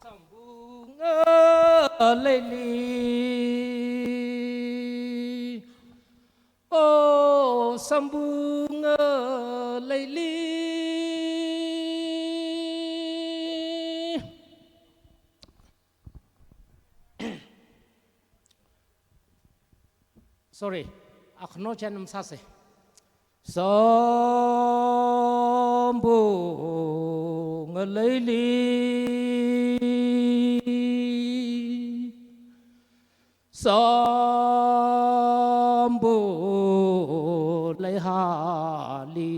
Sambunga Laili, oh Sambunga Laili. Sorry, aku no jangan sase. Sambunga Laili. Sambu lai hali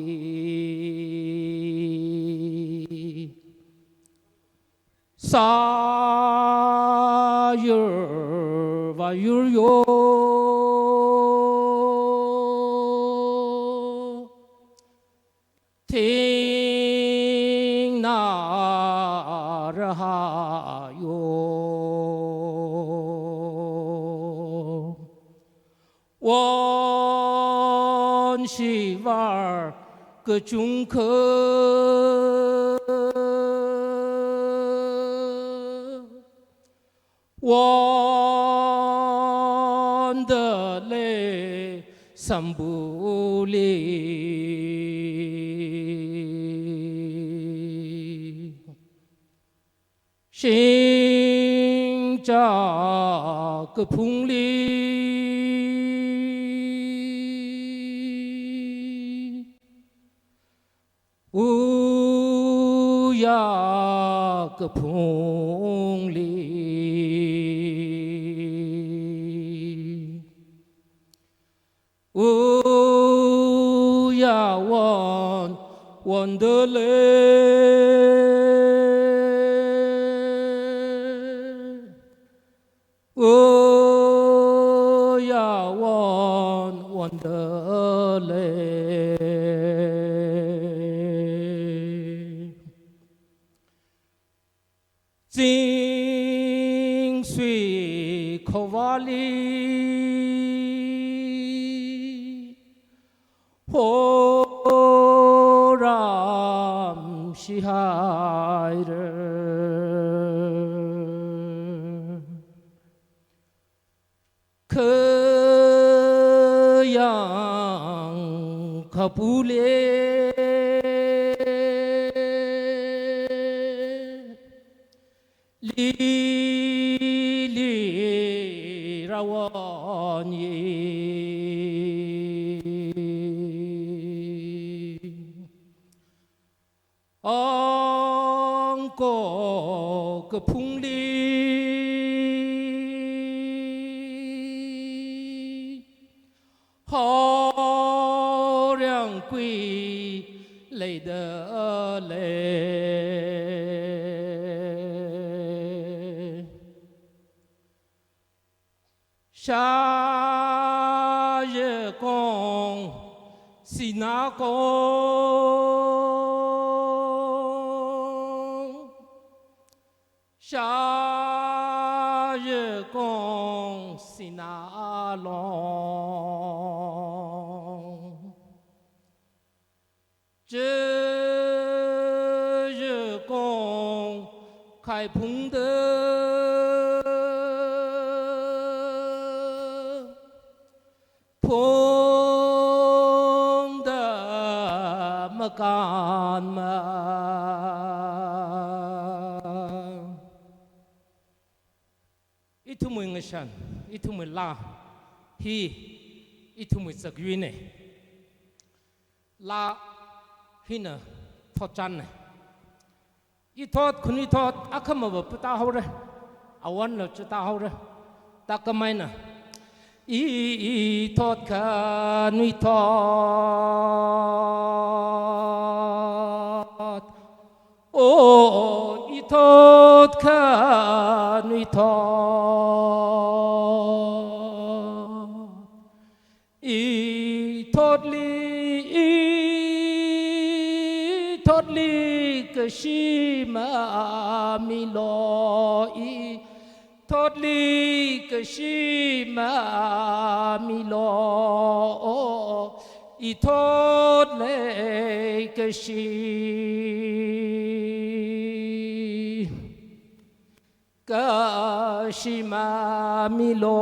sayur và yur yo thiên na ra yo 我媳妇儿个中科，我的泪散不离，心扎个碰里。 乌鸦个棚里，乌鸦弯的泪，乌鸦弯的泪。 精髓口瓦里，火ram西海人，可扬可不列。 哩哩让我你，昂过个棚里，好两归累的累。 夏日光，西南光，夏日光，西南龙，这日光开蓬的。 碰的么干嘛？itu mui ngesan, itu mui la, itu mui segwine, la hina thotan ne, i thot kuni thot akam apa peta hore, awan lo ceta hore, tak kemai na. 一托卡女托，哦，一托卡女托，一托里个西马米罗伊。 thoát ly cái gì mà mi lo i thoát lệ cái gì ရှိမှမီလော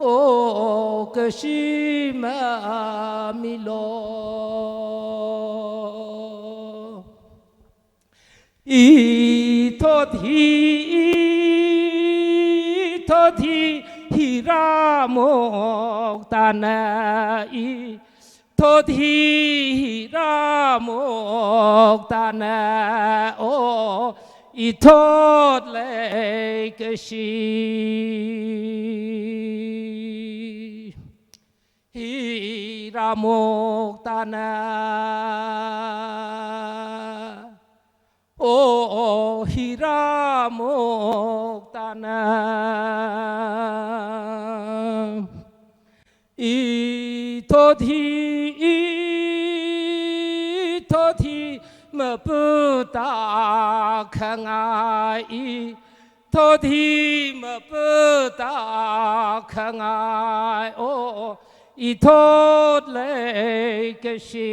အိုကရှိမှမီလောဤသောတိဟိရာမောတနာဤသောတိဟိရာမောတနာအိုဤသောလေကရှိဟိရာမောတနာOh, Hira Moktana Toti Maputa Kangai Toti Maputa Kangai Oh, Itot Lekashi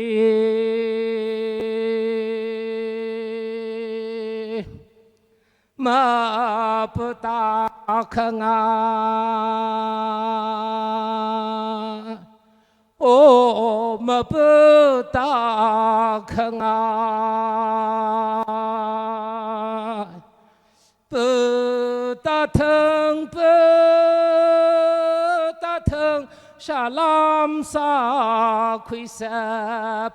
Ma pata khanga o ma pata khanga pata thang shalam sa khui sa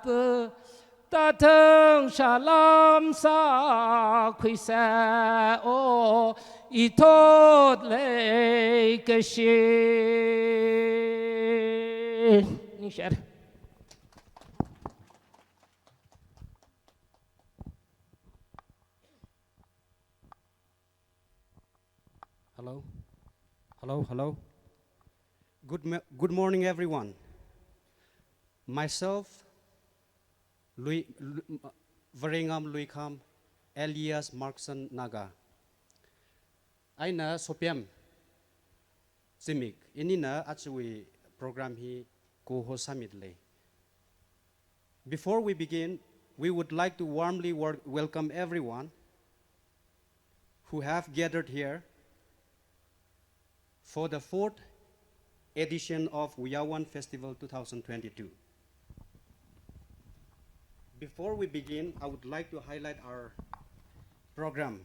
ta thương shalom sa khui sa o i thốt lệ cái gì ni share Hello. Good morning, everyone. Myself, Varingam Luikam, Elias Markson Naga. Aina Sopiam Simik. Inina actually program he co-host summit lay. Before we begin, we would like to warmly welcome everyone who have gathered here for the 4th edition of Uyawan Festival 2022. Before we begin, I would like to highlight our program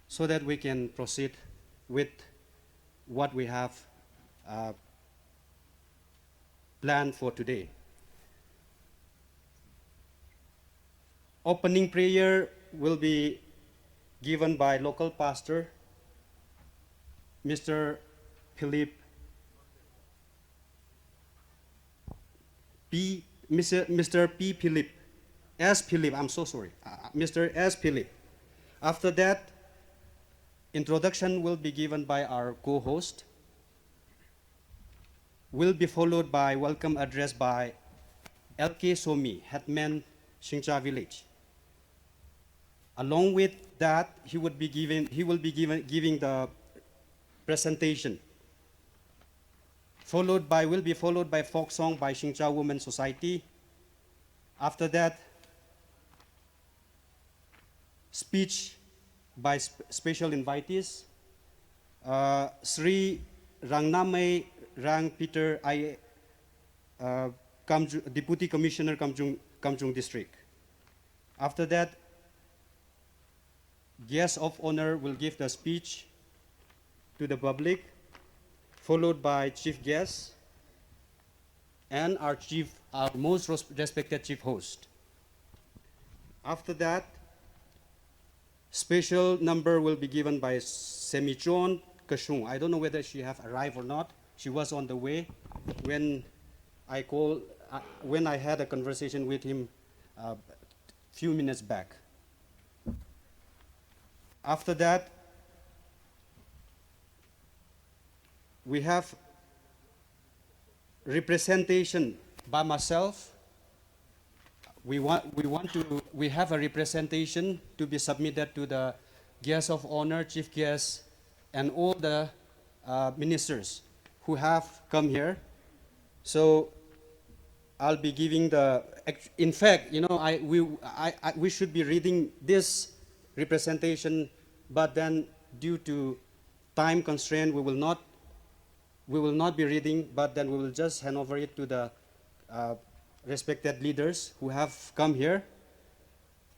so that we can proceed with what we have planned for today. Opening prayer will be given by local pastor, Mr. Philip P. Mr. P. Philip, S. Philip, I'm so sorry, Mr. S. Philip. After that, introduction will be given by our co-host, will be followed by welcome address by L.K. Somi, Headman, Shingcha Village. Along with that, he will be giving the presentation. Will be followed by folk song by Shingcha Women Society. After that, speech by special invitees, Sri Rangnamai Rang Peter I, Deputy Commissioner Kamjung District. After that, guest of honor will give the speech to the public, followed by chief guest and our most respected chief host. After that, special number will be given by Semichon Kashung. I don't know whether she have arrived or not. She was on the way when I had a conversation with him a few minutes back. After that, we have representation by myself. We have a representation to be submitted to the guest of honor, chief guest, and all the ministers who have come here. So I'll be giving in fact, we should be reading this representation, but then due to time constraint, we will not be reading, but then we will just hand over it to the respected leaders who have come here.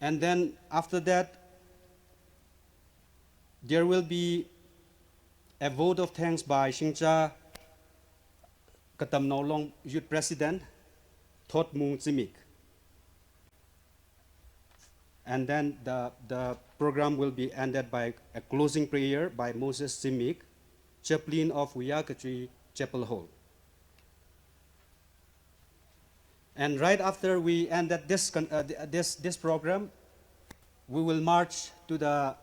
And then after that, there will be a vote of thanks by Shingcha Katam Naulong Youth President, Thot Mung Zimik. And then the program will be ended by a closing prayer by Moses Zimik, chaplain of Wiyakatri Chapel Hall. And right after we ended this program, we will march to the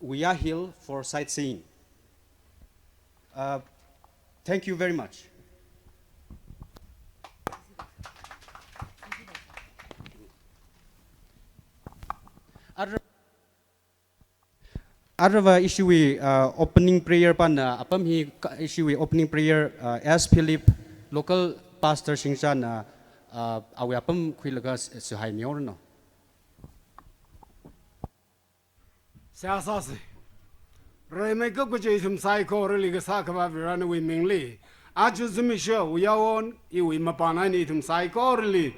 Wiya Hill for sightseeing. Thank you very much. Arava issue opening prayer pan apam hi issue opening prayer as Philip local pastor Singchan awi apam khuilaga suhai mior no. Sasasi. Reme ko ithum sai ko rili ga sakaba virana wi mingli. Aju zumisho uyawon iwi mapana ni ithum sai ko rili.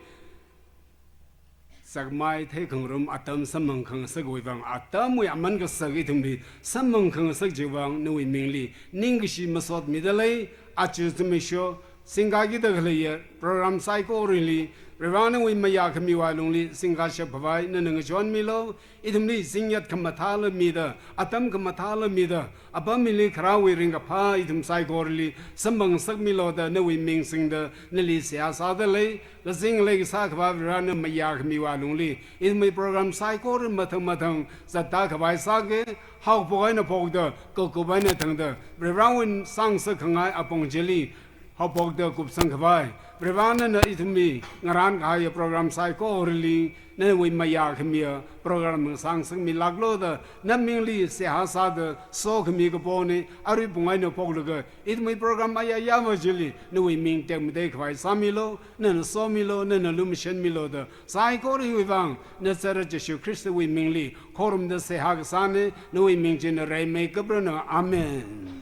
Sagmai thay khang rum atam samang khang sag wi bang atam wi aman ga sag ithum bi samang khang sag jiwang ni wi mingli. Ningshi masot midalai aju zumisho singagi da ghliya program sai ko rili. Rivana we maya kamiwa lungli singasha pavai nanang John Milo idumli singyat kamathala mida atam kamathala mida abamili krawi ringa pa idum sai gorli sambang sak milo da nawi ming sing da nali siasa da le la sing le sa kaba rana maya kamiwa lungli idum program sai kor mathang mathang zata kawai sa ge hau pogai na pog da ko ko bai na thang da rivawin sang sa khangai apong jeli hau pog da kup sang kawai Brevana na itumi ngaran kaya program sai ko orli na we maya khmia program sang sang milaglo da na mingli se hasa da so khmi ko pone ari bungai no pogluga itumi program maya yama jili na we ming tem de khwai samilo na so milo na lumission milo da sai ko ri we bang na sara jesu christ we mingli khorum da se ha sane na we ming jin rai me kabro na amen.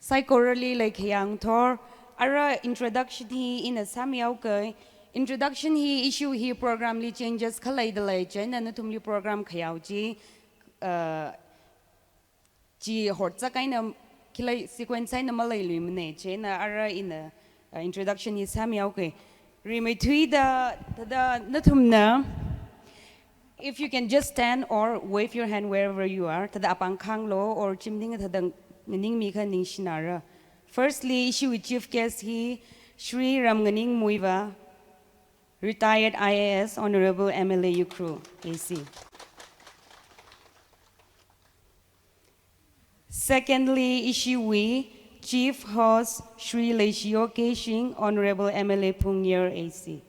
Psychorally like yang thor ara introduction hi in a samyau kai introduction hi issue hi program li changes khalai dalai chen na tumli program khayau ji ji hortsa kaina khilai sequence na malai limne chen na ara in a introduction hi samyau kai rime thui da natumna. If you can just stand or wave your hand wherever you are tada apang khang lo or chimding thadang Ning Mika Ning Shinara. Firstly, issue with Chief Guest he Shri Ramganing Muiva, retired IAS Honorable MLA Ukru, AC. Secondly, issue we Chief Host Shri Leishio Keshing, Honorable MLA Pungyar, AC.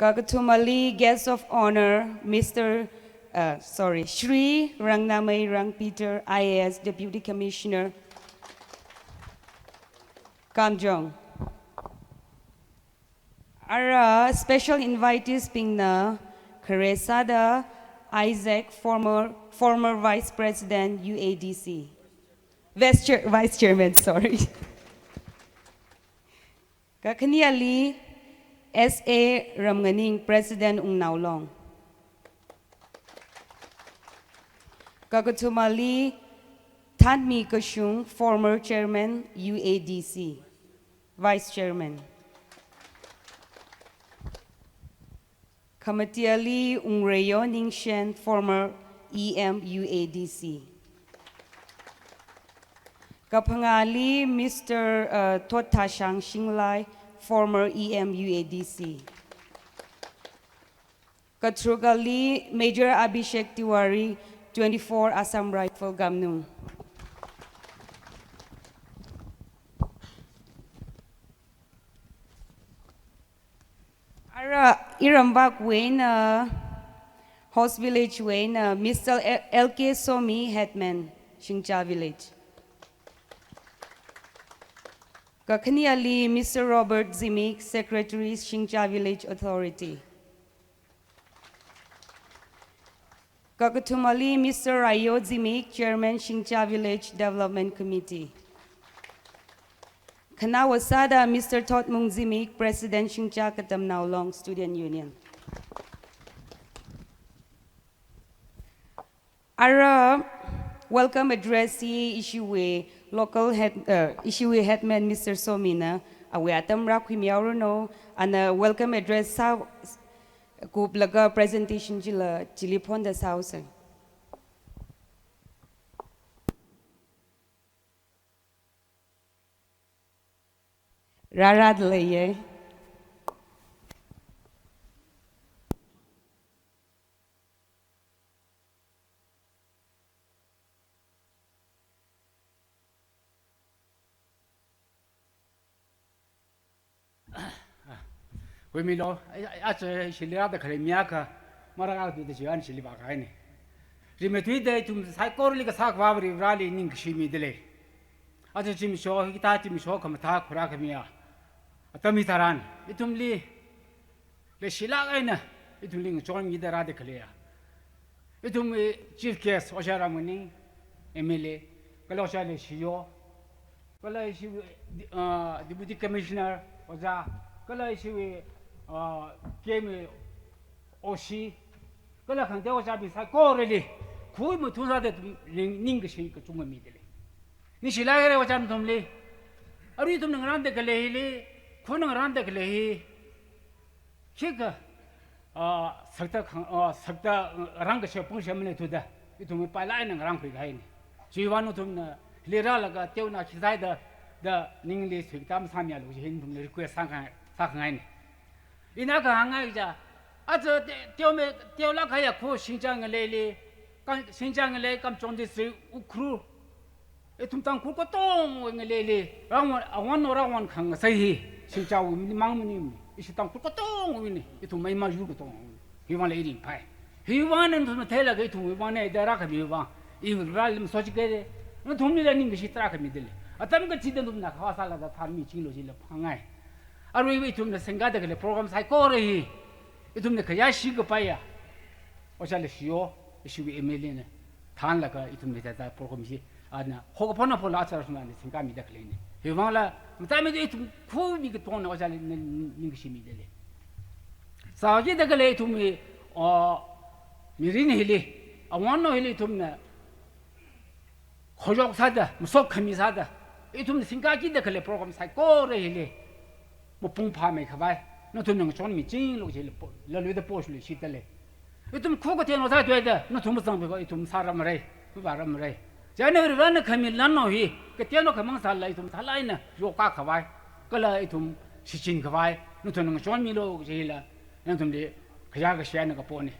Kagatumali Guest of Honor, Shri Rangnamai Rang Peter, IAS Deputy Commissioner, Kamjong. Our special invitees pingna Karesada Isaac, former Vice President UADC, Vice Chairman, sorry. Kakaniali S.A. Ramganing, President Naulong. Kagatumali Tanmi Kashung, former Chairman UADC, Vice Chairman. Kamatiali Ungreyo Ningshen, former EM UADC. Kapangali Mr. Totashang Shinglai, former EM UADC. Katrugali Major Abhishek Tiwari, 24 Assam Rifle Gamnung. Ara Irambak Wayne, Host Village Wayne, Mr. LK Somi Headman, Shingcha Village. Kakhniali, Mr. Robert Zimik, Secretary, Shingcha Village Authority. Kakatumali, Mr. Rayo Zimik, Chairman, Shingcha Village Development Committee. Kanawasada, Mr. Totmung Zimik, President, Shingcha Katam Naulong Student Union. Our welcome address issue local issue headman Mr. Somina, we atam rakwimiauno, and welcome address sa kublaga presentation jila jilipon the south. Rarad leye. we mi lo a che shilia da kare miaka maraga tu de jian shili ba kai ne rimetui de tum sai korli ka sak wabri rali ning shimi dele a che chim sho hi ta chim sho kam ta khura ka miya atami taran itum li le shila kai na itum ling chon mi da ra de kale ya itum chief guest o shara muni emile kalo sha le shiyo kalo shi deputy commissioner oja kalo shi game oshi kala kan dewa jabi sa koreli kui mu tunsa de ning shi ka chunga mi dele ni shila gare wajan tumle ari tum nang de kale hili khun nang de kale hi chika sakta rang ka shepung shamne tu da itum pa lai nang rang kui gai ni jiwanu tum na lera la ga teu na khizai da ning le siktam samya lu hin tum request sang ngai ni ina ka hangai ja a zo teo la kaya ko Xinjiang le kan Xinjiang le kam chong de se ukru e tum tang ku ko tong le rang wan khang sai hi Xinjiang mi mang mi i shi tang ku ko tong mi ni e tum mai ma yu ko tong hi wan le ri pai hi wan nen tum thela ge tum wan ne da ra ka mi wa i ra lim so ji ge no tum ni le ning ge shi tra ka mi de le atam ga chi de tum na kha sa la da thar mi chi lo ji le phangai aru i tum na senga de le program sai ko re itum ne kaya shi ga paya o cha le shio shi wi emele ne than la ka itum ne ta program shi ana ho ko pona pola cha sna ne singa mi da kle ne he wa la mta me itum ko mi ga ton o cha le ning shi mi de le sa ji da kle itum mi rin hele a wan no hele itum ne khojok sa da musok khami sa da itum ne singa ji da kle program sai ko re hele mo pung pa me khabai nó tụi mình chọn mình chính lúc gì là lối đó bỏ xuống xịt đấy, tụi mình khó có tiền nó ra chơi đó, nó tụi mình sang bây giờ tụi mình xả ra mà đây, cứ vào ra mà đây, giờ này rồi nó khai mình lăn nó hi, cái tiền nó khai mang xả lại tụi mình xả lại nè, vô cá khá vai, cái là tụi mình xịt chín khá vai, nó tụi mình chọn mình lúc gì là, nó tụi mình cái giá cái xe nó cái bỏ nè,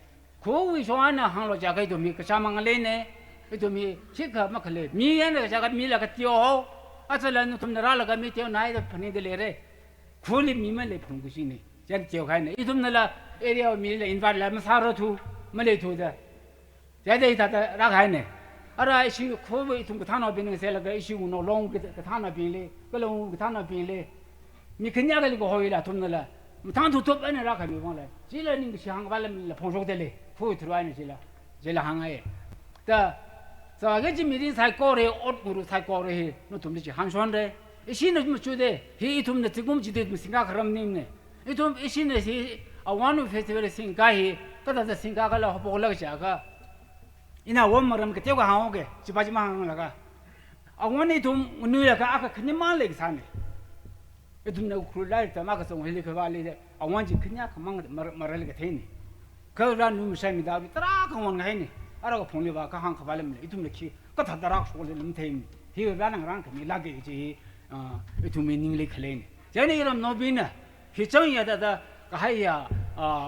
khó vì chọn nè hàng lô giá cái tụi mình cái sao mang lên nè, cái tụi mình xịt cái mà cái lên, mi cái cái giá cái mi là cái tiêu, à cho nên tụi mình ra là cái mi tiêu này đó phần này để lấy khối mi mà lấy phong cái gì này, chân chiều khai này, ít hôm nay là area mi là invite làm sao rồi thu, mà lấy thu đó, giờ đây ta ra khai này, ở đây xin khối với thùng cái thang nào bên này sẽ là cái xin nó long cái thang nào bên này, cái long cái thang nào bên này, mi khinh nhá cái gì có hỏi là thùng này là, thang thu thấp này ra khai mi phong này, chỉ là những cái hàng vào là phong số thế này, khối thu này chỉ là hàng ấy, ta, giờ cái gì mi đi sai cố rồi, ớt guru sai cố rồi, nó thùng này chỉ hàng xoắn đấy. 이신은 좀 주대 이tum네 지금 지대 생각하람 님네 이tum 이신은 아완우 페스티벌에 생각이 또다다 생각을 하고 올라가 자가 이나 원머럼 그 대고 하오게 집아지마 하는라가 아완이 좀 누야가 아까 그냥 말레기 사네 이tum네 쿨라일 때 막서 헬리 그 발리데 아완지 그냥 그만 말을게 되네 그런 놈이십니다 따라 강원 가이네 알아가 봉리바 가한 그 발음네 이tum네 키 또다다락 소리는 되네 히가랑 랑 그 밀라게지 itu meaning le khalen jani ram no bin hi chang ya da ka hai ya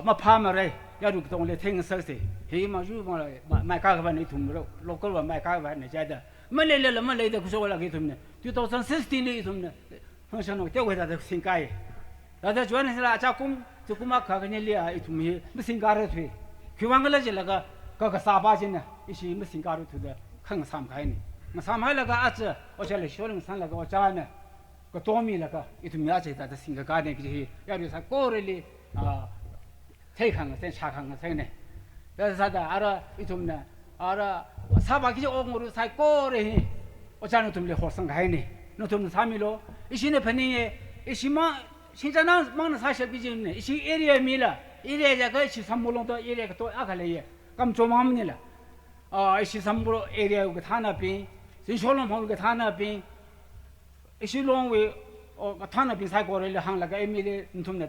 ma pha ma re 要如动了听说是，嘿嘛如嘛买家个你同了，local 话买家个你家的，没来了没来的，说了给同呢，2016里同呢，好像那个回答的新改，大家主要是啦，加工就工嘛看个你俩一同没新改的推，去完个了就那个沙巴人呢，一些没新改的推的，看三开呢，那三开那个阿子，我讲了小人三那个我家呢。个多米那个，一头苗子，但是新个家庭就是，要是他过来哩啊，太康个，再查康个，才呢。但是啥的，阿拉一头呢，阿拉沙巴其实我们才过来，我讲了头哩好生开呢，那头哩啥米咯？一些呢，朋友，一些忙，现在忙的啥小比较呢？一些area米了，area这个一些三木龙的area个多阿个来耶，咁做忙么呢了？啊，一些三木龙area个他那边，新小龙旁个他那边。一些long way，他那边才过来了，行那个米的，你从那，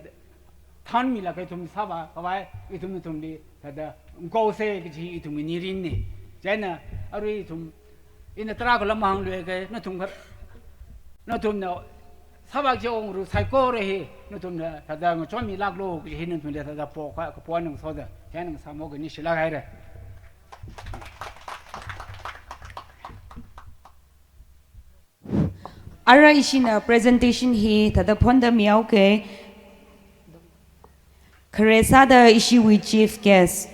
他米那个从沙巴，各位，一从的，他的高山个是一从泥林呢，在那，而一从，因那大个了忙了个，那从那，沙巴就我们才过来，那从那，他的我专门拉路，个是那从的，他的坡能说的，在那个沙漠个你是拉开的。Ara isina presentation hi tada ponda miao ke Karesa da ishi with chief guest.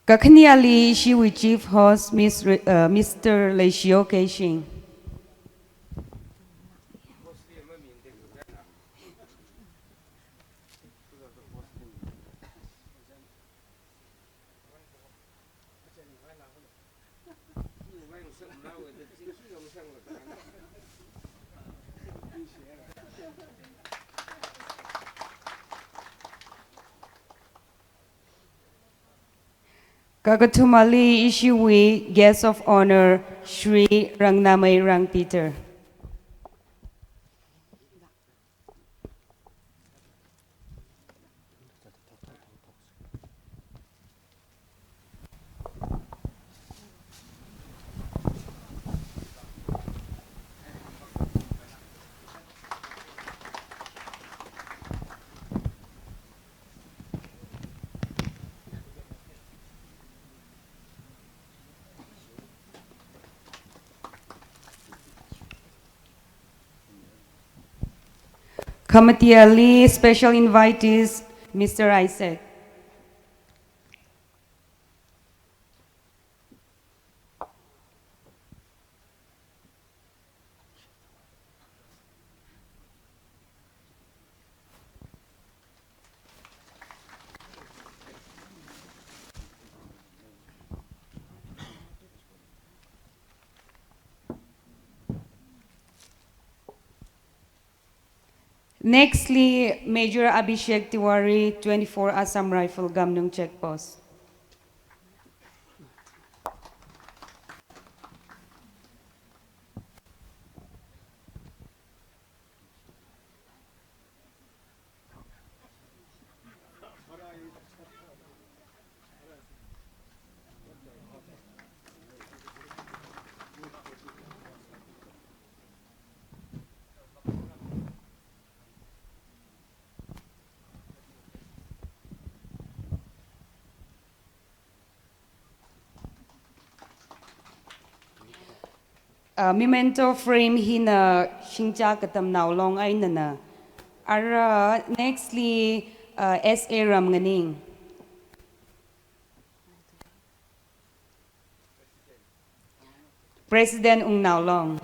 Kakaniali ishi with chief host Mr. Leishio Keishing. Kagatumali Ishiwi, guest of honor, Shri Rangnamai Rang Peter. Committee Ali, special invitees, Mr. Isaac. Nextly, Major Abhishek Tiwari, 24 Assam Rifle Gamnung Check Post. Memento frame hina shingja katam naulong ay nana. Ara nextly S.A. Ramganing. President Ung Naulong.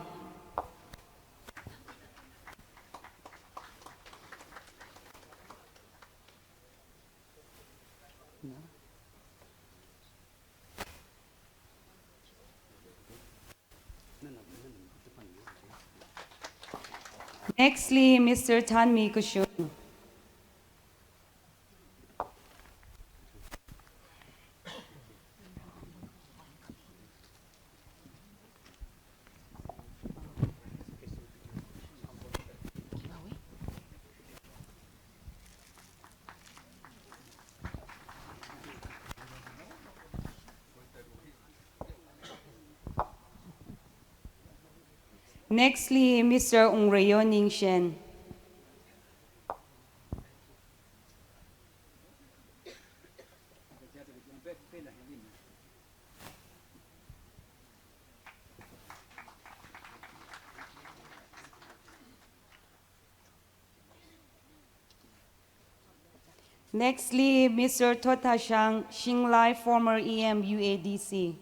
Nextly, Mr. Tanmi Kushun. Nextly, Mr. Ungreyo Ningshen. Nextly, Mr. Totashang Xinglai, former EM UADC.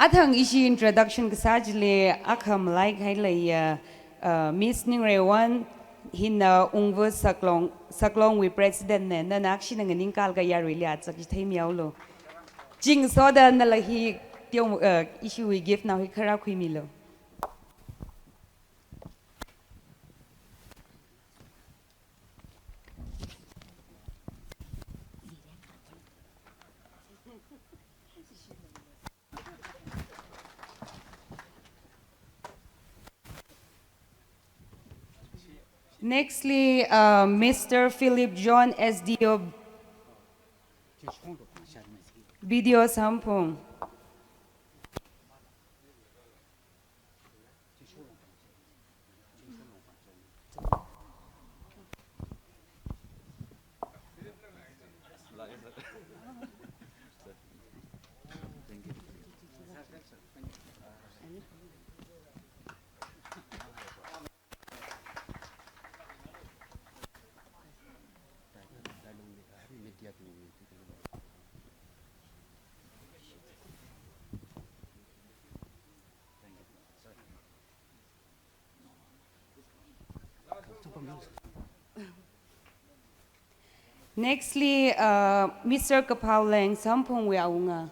Athang ishi introduction kasajle akham like hai Miss Ningrewan hina ungwa saklong with president ne na nakshi nang ningkal ga yari liat sa kitay miaulo. Jing soda na lahi tiyo issue we give now hi kara milo. Nextly, Mr. Philip John SDO Video Sampung. Nextly, Mr. Kapau Leng Sampung Wiaunga.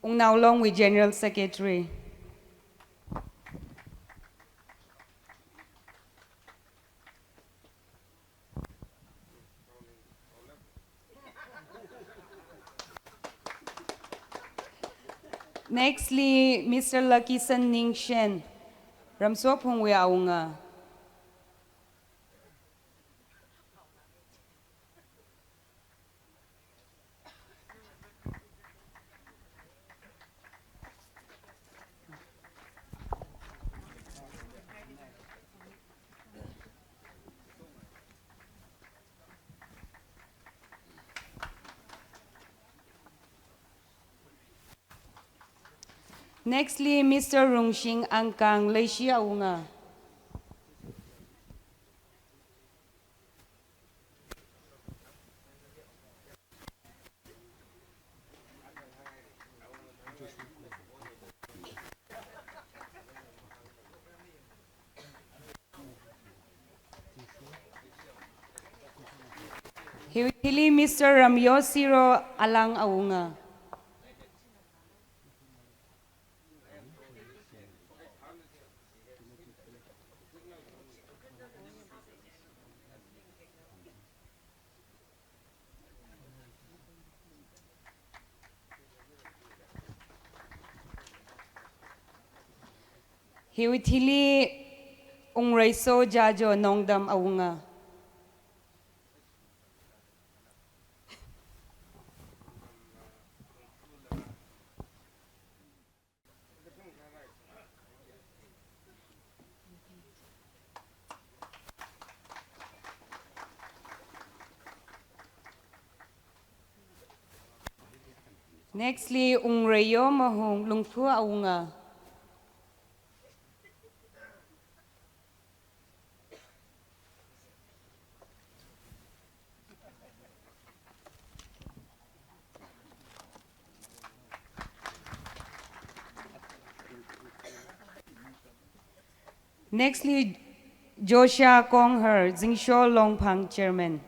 Now along with General Secretary. Nextly, Mr. Lucky San Ning Shen, Ramsopung Wiaunga. Nextly, Mr. Rungxing Angkang Leishia Unga. Hili Mr. Ramyo Siro Alang Aunga. Hiwithili Ungreiso Jajo Nongdam Aunga. Nextly, Ungreyo Mahong Lungfu Aunga. Nextly, Joshua Kongher, Zingsho Longpang Chairman.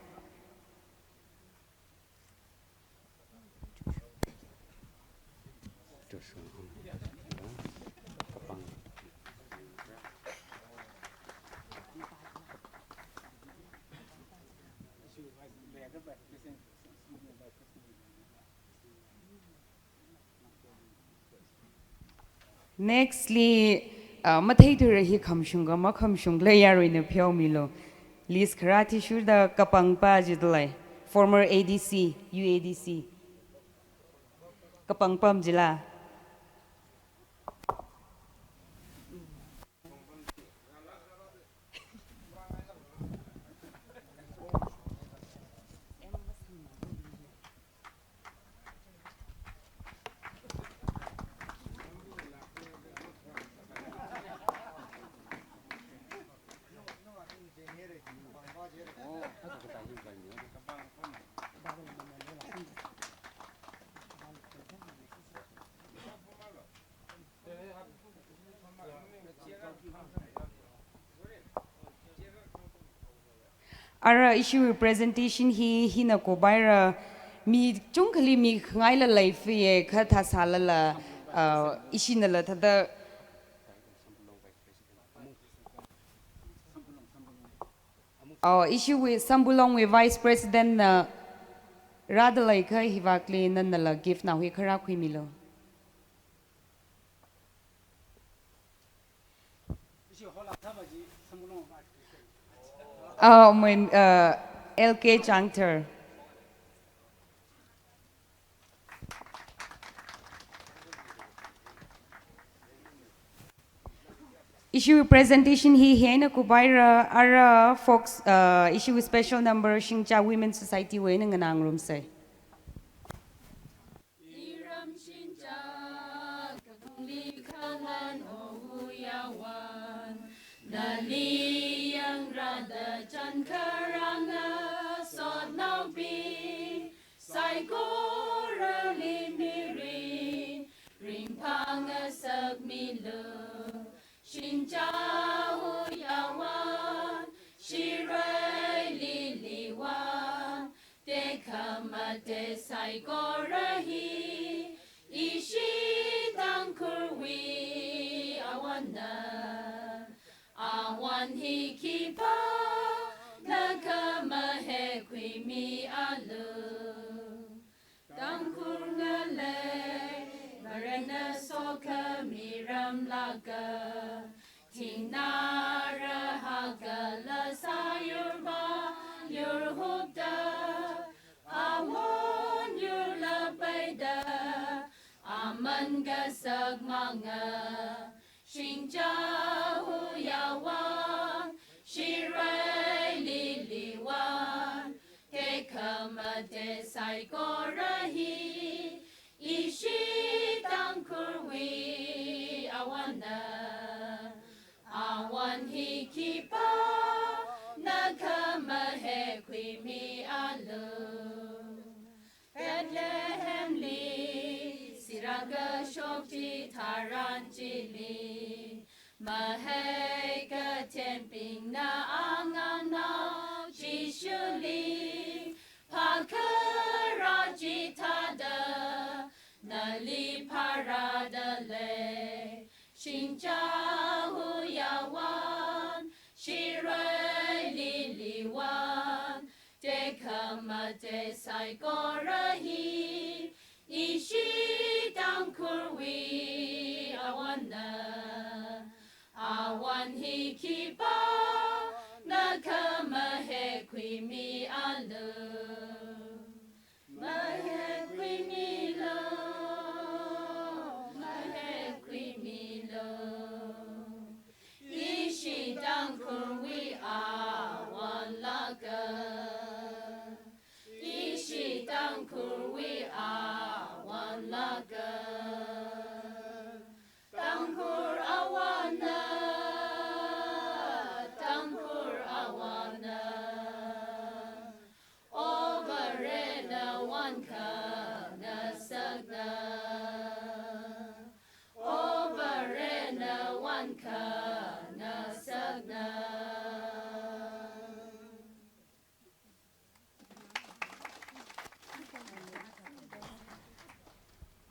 Nextly, mathai tu rahi khamshunga ma khamshung le yaroi na phyaw milo. List kharati shur da kapang pa jidlai. Former ADC, UADC. Kapang pam jila. Ara issue representation hi na ko baira mi chungkhali mi ngai la life ye kha tha sala la ishina la thada issue with Sambulong with Vice President na rather like hivakli nan la gift na hui khara khui milo. Mein LK Changter. Issue presentation he na kubaira ara folks issue special number Shingcha Women's Society way nang nang room say.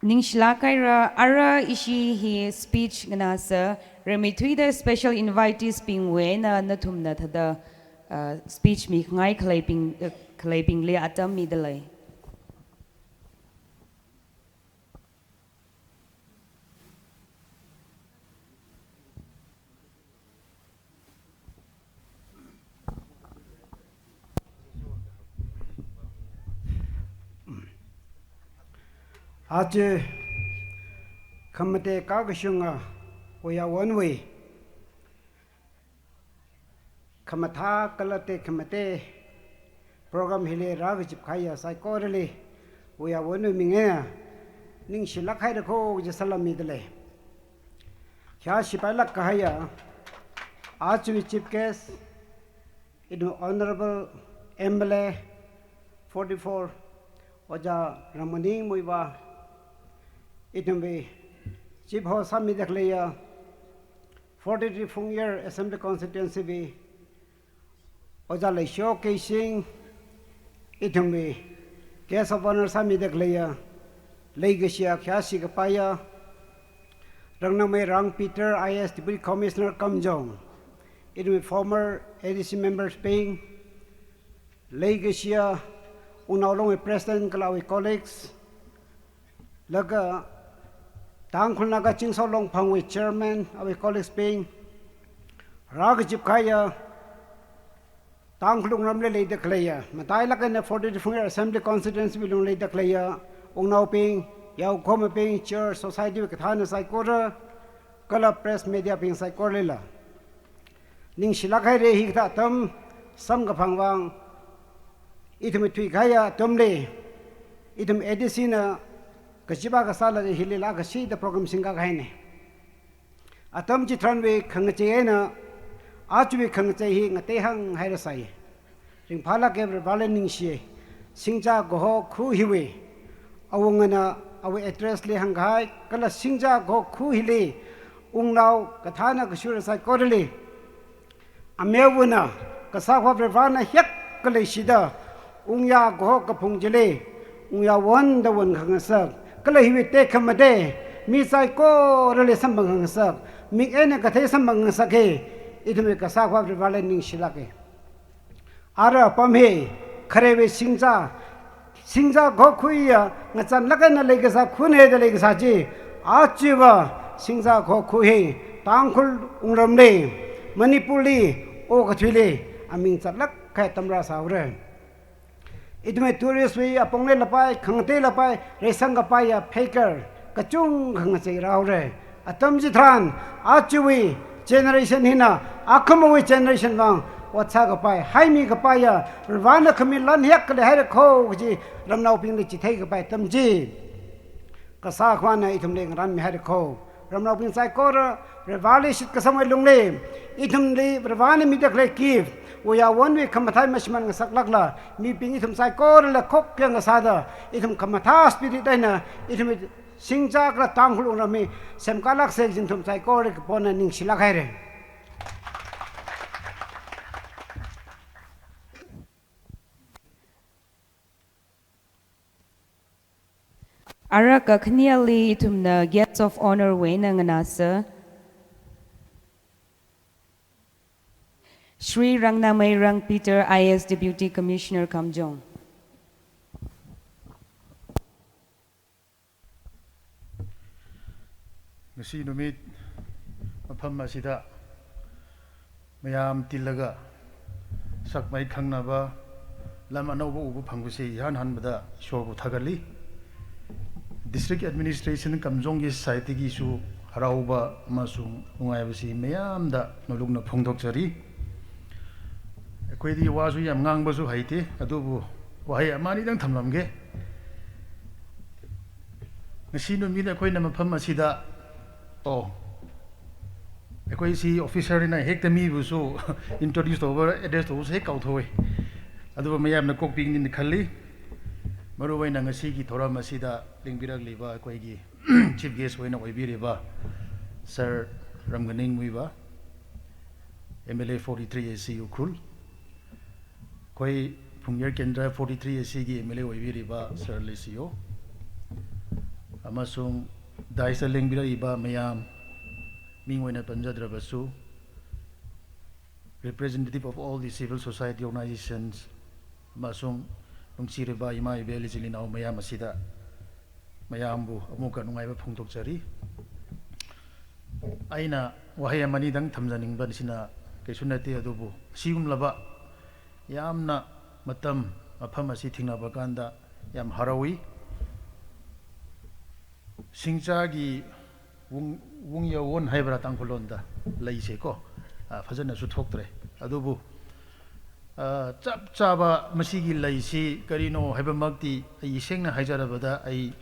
Ningshlakaira ara ishi hi speech gana sa remitui the special invitees pingwe na natum na thada speech mi ngai claiping le atam mi dalai. आज खमते कागशुंगा ओया one way खमथा कलते खमते programme हिले राग चिपखाया साइकोरले ओया वनु मिंगे निंग शिलखाय रखो जे सलामी दले क्या सिपाला कहया आज वी chief guest in honourable MLA 44 ओजा रमनिंग मुइबा इतने चीफ हो सामी देख लिया 43 फुंगियर असेंबली कॉन्स्टिट्यूंसी भी ओजा ले शो केसिंग इतने केस ऑफ ऑनर सामी देख लिया ले गशिया ख्यासी का पाया रंगना में रंग पीटर आईएएस डिप्टी कमिश्नर कमजोंग इतने फॉर्मर एडीसी मेंबर्स पेइंग ले गशिया उनालों में प्रेसिडेंट कलावी कॉलेग्स लगा तांगखुलना का चिंगसो लोंग फंगवे चेयरमैन अवे कॉलेज पेइंग राग चिपखाया तांगखुलुंग रमले ले दखलेया मताई लगा ने 40 फुंगर असेंबली कॉन्स्टिट्यूंसी भी लोंग ले दखलेया उनाव पेइंग याव खोम पेइंग चेयर सोसाइटी के थाने साइकोर कला प्रेस मीडिया पेइंग साइकोर लेला निंग शिलाखाय रे ही था तम संग फंगवांग इतमे थुई खाया तमले इतम एडिसिना कचिबा का साल हिलेला कसी द प्रोग्राम सिंगा खाइने अतम चित्रन वे खंगचे न आज वे खंगचे ही ngate hang haira sai ring phala ke balening sie singja go khu hiwe awungana awe address le hangai kala singja go khu hile ungnau kathana kasura sai korle amewuna kasakwa brevana hek kale sida ungya go kapungjele ungya won da won khangsak कल ही ते खमदे मी साइ को रले संबंग सक मी एने कथे संबंग सके इधमे कसा खवा वाले निंग शिलाके आरा पमे खरे वे सिंजा गो खुइया ngachan lakai na lei kasa khun he de lei kasa ji achiwa singja gho khui tangkhul ungram le manipuli o kathile aming chatlak khai tamra saure इतने टूरिस्ट भी अपोंगले लपाई खंगते लपाई रेसंग पाया फेकर कचुंग खंगचे रावरे अतम जिथान आचुवी जनरेशन हिना आखमवी जनरेशन वांग वत्सा गपाई हाइमी गपाया रवान खमी लन हेक ले हर खो जी रमनाउ पिंग ले चिथै गपाई तमजी कसा खवाना इथमले रन में हर खो रमनाउ पिंग साइ कोर रेवाले शित कसमय लुंगले इथमले रवान मिदक ले कीव वया वन वे खमथाई मशमन सकलकला मी पिंगी थम साइ कोर ल खोक प्यंग सादा इथम खमथा स्पिरिट दैना इथम सिंजा क्र तांगखुल रमे सेमकालक से जिन थम साइ कोर के पोना निंग सिलाक है रे Ara ka khniali itumna guests of honor we nanganasa Shri Rangnamai Rang Peter IS Deputy Commissioner Kamjong ngasi numit mafam asida mayam tilaga sakmai khangnaba lam anauba ubu phangbusi han hanbada shobu thagali district administration kamjong gi site gi su harauba masung ungaibasi mayam da nolugna phongdokjari akoidi wasu yam ngangbasu haite adubu wahai amani dang thamlamge ngasi numit akoina mafam asida अकोई सी officer ने हेक तमी बुसु introduce over address तो से काउथोय अदुब मयाम न coping नि खल्ली मरुवै न ngasi की थोरा मसीदा लिंगबिरक लेबा अकोई की चीफ गेस्ट होइना ओइबिरेबा सर रमगनिंग मुइबा एमएलए 43 एसी उखुल कोई फुंगियर केंद्र 43 एसी की एमएलए ओइबिरेबा सर लेसियो अमसुंग दाइसा लिंगबिरइबा मयाम Mingwena Panjadrabasu, representative of all the civil society organizations, Masung, Nungsiriba, Ima, Belizilina, Mayamasida, Mayambu, Amuka, Nungaiba Punktokari. Aina, Wahaya Manidang, Tamzaning Bansina, Kesunati Adubu, Sium Laba, Yamna, Matam, Apama Sitina Baganda, Yam Harawi, ꯁꯤꯡꯆꯥꯒꯤ ꯋꯨꯡꯌꯥꯋꯣꯟ ꯍꯥꯏꯕ꯭ꯔꯥ ꯇꯥꯡꯈꯨꯜꯂꯣꯟꯗ ꯂꯩꯁꯦꯀꯣ ꯐꯖꯅꯁꯨ ꯊꯣꯛꯇ꯭ꯔꯦ ꯑꯗꯨꯕꯨ ꯆꯞ ꯆꯥꯕ ꯃꯁꯤꯒꯤ ꯂꯩꯁꯤ ꯀꯔꯤꯅꯣ ꯍꯥꯏꯕꯃꯛꯇꯤ ꯑꯩ ꯁꯦꯡꯅ ꯍꯥꯏꯖꯔꯕꯗ ꯑꯩ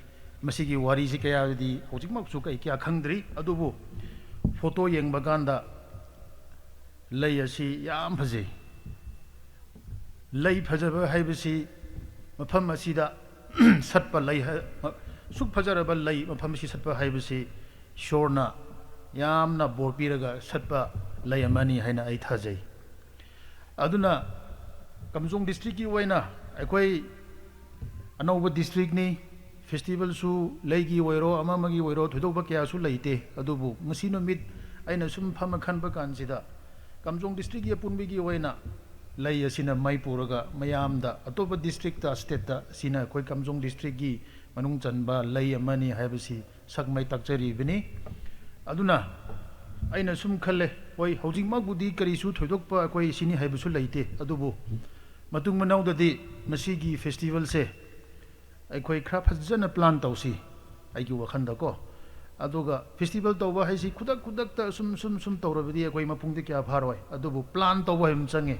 ꯃꯁꯤꯒꯤ ꯋꯥꯔꯤꯁꯤ ꯀꯌꯥꯗꯤ ꯍꯧꯖꯤꯛꯃꯛꯁꯨ ꯀꯌꯥ ꯈꯪꯗ꯭ꯔꯤ ꯑꯗꯨꯕꯨ ꯐꯣꯇꯣ ꯌꯦꯡꯕ ꯀꯥꯟꯗ ꯂꯩ ꯑꯁꯤ ꯌꯥꯝ ꯐꯖꯩ ꯂꯩ ꯐꯖꯕ ꯍꯥꯏꯕꯁꯤ ꯃꯐꯝ ꯑꯁꯤꯗ ꯁꯠꯄ ꯂꯩ ꯁꯨꯛ ꯐꯖꯔꯕ ꯂꯩ ꯃꯐꯝ ꯑꯁꯤ ꯁꯠꯄ ꯍꯥꯏꯕꯁꯤ ꯏꯁꯣꯔꯅ ꯌꯥꯝꯅ ꯕꯣꯔ ꯄꯤꯔꯒ ꯁꯠꯄ ꯂꯩ ꯑꯃꯅꯤ ꯍꯥꯏꯅ ꯑꯩ ꯊꯥꯖꯩ ꯑꯗꯨꯅ ꯀꯝꯖꯣꯡ ꯗꯤꯁꯇ꯭ꯔꯤꯛꯀꯤ ꯑꯣꯏꯅ ꯑꯩꯈꯣꯏ ꯑꯅꯧꯕ ꯗꯤꯁꯇ꯭ꯔꯤꯛꯅꯤ ꯐꯦꯁꯇꯤꯚꯦꯜꯁꯨ ꯂꯩꯒꯤ ꯑꯣꯏꯔꯣ ꯑꯃꯒꯤ ꯑꯣꯏꯔꯣ ꯊꯣꯏꯗꯣꯛꯄ ꯀꯌꯥꯁꯨ ꯂꯩꯇꯦ ꯑꯗꯨꯕꯨ ꯉꯁꯤ ꯅꯨꯃꯤꯠ ꯑꯩꯅ ꯁꯨꯝ ꯐꯝꯃ ꯈꯟꯕ ꯀꯥꯟꯁꯤꯗ ꯀꯝꯖꯣꯡ ꯗꯤꯁꯇ꯭ꯔꯤꯛꯀꯤ ꯑꯄꯨꯟꯕꯒꯤ ꯑꯣꯏꯅ ꯂꯩ ꯑꯁꯤꯅ ꯃꯩ ꯄꯨꯔꯒ ꯃꯌꯥꯝꯗ ꯑꯇꯣꯞꯄ ꯗꯤꯁꯇ꯭ꯔꯤꯛꯇ ꯁ꯭ꯇꯦꯠꯇ ꯑꯁꯤꯅ ꯑꯩꯈꯣꯏ ꯀꯝꯖꯣꯡ ꯗꯤꯁꯇ꯭ꯔꯤꯛꯀꯤ ꯃꯅꯨꯡ ꯆꯟꯕ ꯂꯩ ꯑꯃꯅꯤ ꯍꯥꯏꯕꯁꯤ ꯁꯛ ꯃꯩ ꯇꯥꯛꯆꯔꯤꯕꯅꯤ ꯑꯗꯨꯅ ꯑꯩꯅ ꯁꯨꯝ ꯈꯜꯂꯦ ꯍꯣꯏ ꯍꯧꯖꯤꯛꯃꯛꯄꯨꯗꯤ ꯀꯔꯤꯁꯨ ꯊꯣꯏꯗꯣꯛꯄ ꯑꯩꯈꯣꯏ ꯁꯤꯅꯤ ꯍꯥꯏꯕꯁꯨ ꯂꯩꯇꯦ ꯑꯗꯨꯕꯨ ꯃꯇꯨꯡ ꯃꯅꯥꯎꯗꯗꯤ ꯃꯁꯤꯒꯤ ꯐꯦꯁꯇꯤꯚꯦꯜꯁꯦ ꯑꯩꯈꯣꯏ ꯈꯔ ꯐꯖꯅ ꯄ꯭ꯂꯥꯟ ꯇꯧꯁꯤ ꯑꯩꯒꯤ ꯋꯥꯈꯜꯗꯀꯣ ꯑꯗꯨꯒ ꯐꯦꯁꯇꯤꯚꯦꯜ ꯇꯧꯕ ꯍꯥꯏꯁꯤ ꯈꯨꯗꯛꯇ ꯁꯨꯝ ꯇꯧꯔꯕꯗꯤ ꯑꯩꯈꯣꯏ ꯃꯄꯨꯡꯗꯤ ꯀꯌꯥ ꯐꯥꯔꯣꯏ ꯑꯗꯨꯕꯨ ꯄ꯭ꯂꯥꯟ ꯇꯧꯕ ꯍꯥꯏꯕ ꯆꯪꯉꯦ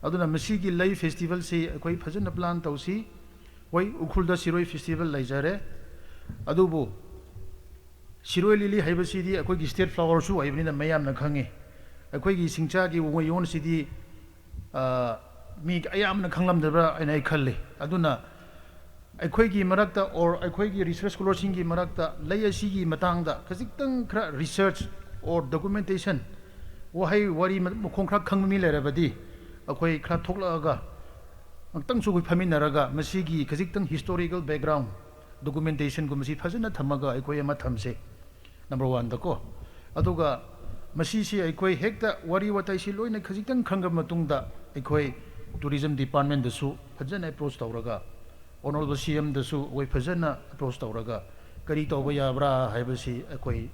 ꯑꯗꯨꯅ ꯃꯁꯤꯒꯤ ꯂꯩ ꯐꯦꯁꯇꯤꯚꯦꯜꯁꯤ ꯑꯩꯈꯣꯏ ꯐꯖꯅ ꯄ꯭ꯂꯥꯟ ꯇꯧꯁꯤ ꯍꯣꯏ ꯎꯈ꯭ꯔꯨꯜꯗ ꯁꯤꯔꯣꯏ ꯐꯦꯁꯇꯤꯚꯦꯜ ꯂꯩꯖꯔꯦ ꯑꯗꯨꯕꯨ ꯁꯤꯔꯣꯏ ꯂꯤꯂꯤ ꯍꯥꯏꯕꯁꯤꯗꯤ ꯑꯩꯈꯣꯏꯒꯤ ꯁ꯭ꯇꯦꯠ ꯐ꯭ꯂꯥꯋꯔꯁꯨ ꯑꯣꯏꯕꯅꯤꯅ ꯃꯌꯥꯝꯅ ꯈꯪꯉꯤ ꯑꯩꯈꯣꯏꯒꯤ ꯁꯤꯡꯆꯥꯒꯤ ꯋꯨꯡꯌꯥꯋꯣꯟꯁꯤꯗꯤ ꯃꯤ ꯑꯌꯥꯝꯕꯅ ꯈꯪꯂꯝꯗꯕ꯭ꯔꯥ ꯍꯥꯏꯅ ꯑꯩ ꯈꯜꯂꯤ ꯑꯗꯨꯅ ꯑꯩꯈꯣꯏꯒꯤ ꯃꯔꯛꯇ ꯑꯣꯔ ꯑꯩꯈꯣꯏꯒꯤ ꯔꯤꯁꯔꯁ ꯁ꯭ꯀꯣꯂꯔꯁꯤꯡꯒꯤ ꯃꯔꯛꯇ ꯂꯩ ꯑꯁꯤꯒꯤ ꯃꯇꯥꯡꯗ ꯈꯖꯤꯛꯇꯪ ꯈꯔ ꯔꯤꯁꯔꯆ ꯑꯣꯔ ꯗꯣꯀꯨꯃꯦꯟꯇꯦꯁꯟ ꯋꯥꯍꯩ ꯋꯥꯔꯤ ꯃꯈꯣꯡ ꯈꯔ ꯈꯪꯕ ꯃꯤ ꯂꯩꯔꯕꯗꯤ ꯑꯩꯈꯣꯏ ꯈꯔ ꯊꯣꯛꯂꯛꯑꯒ ꯑꯃꯨꯛꯇꯪꯁꯨ ꯑꯩꯈꯣꯏ ꯐꯝꯃꯤꯟꯅꯔꯒ ꯃꯁꯤꯒꯤ ꯈꯖꯤꯛꯇꯪ ꯍꯤꯁꯇꯣꯔꯤꯀꯦꯜ ꯕꯦꯛꯒ꯭ꯔꯥꯎꯟ ꯗꯣꯀꯨꯃꯦꯟꯇꯦꯁꯟꯒꯨꯝꯕꯁꯤ ꯐꯖꯅ ꯊꯝꯃꯒ ꯑꯩꯈꯣꯏ ꯑꯃ ꯊꯝꯁꯦ ꯅꯝꯕꯔ ꯋꯥꯟꯗꯀꯣ ꯑꯗꯨꯒ ꯃꯁꯤꯁꯤ ꯑꯩꯈꯣꯏ ꯍꯦꯛꯇ ꯋꯥꯔꯤ ꯋꯥꯇꯥꯏꯁꯤ ꯂꯣꯏꯅ ꯈꯖꯤꯛꯇꯪ ꯈꯪꯉ ꯃꯇꯨꯡꯗ ꯑꯩꯈꯣꯏ ꯇꯨꯔꯤꯖꯝ ꯗꯤꯄꯥꯔꯠꯃꯦꯟꯗꯁꯨ ꯐꯖꯅ ꯑꯦꯄ꯭ꯔꯣꯆ ꯇꯧꯔꯒ ꯑꯣꯅꯔꯦꯕꯜ ꯁꯤ ꯑꯦꯝꯗꯁꯨ ꯑꯩꯈꯣꯏ ꯐꯖꯅ ꯑꯦꯄ꯭ꯔꯣꯆ ꯇꯧꯔꯒ ꯀꯔꯤ ꯇꯧꯕ ꯌꯥꯕ꯭ꯔꯥ ꯍꯥꯏꯕꯁꯤ ꯑꯩꯈꯣই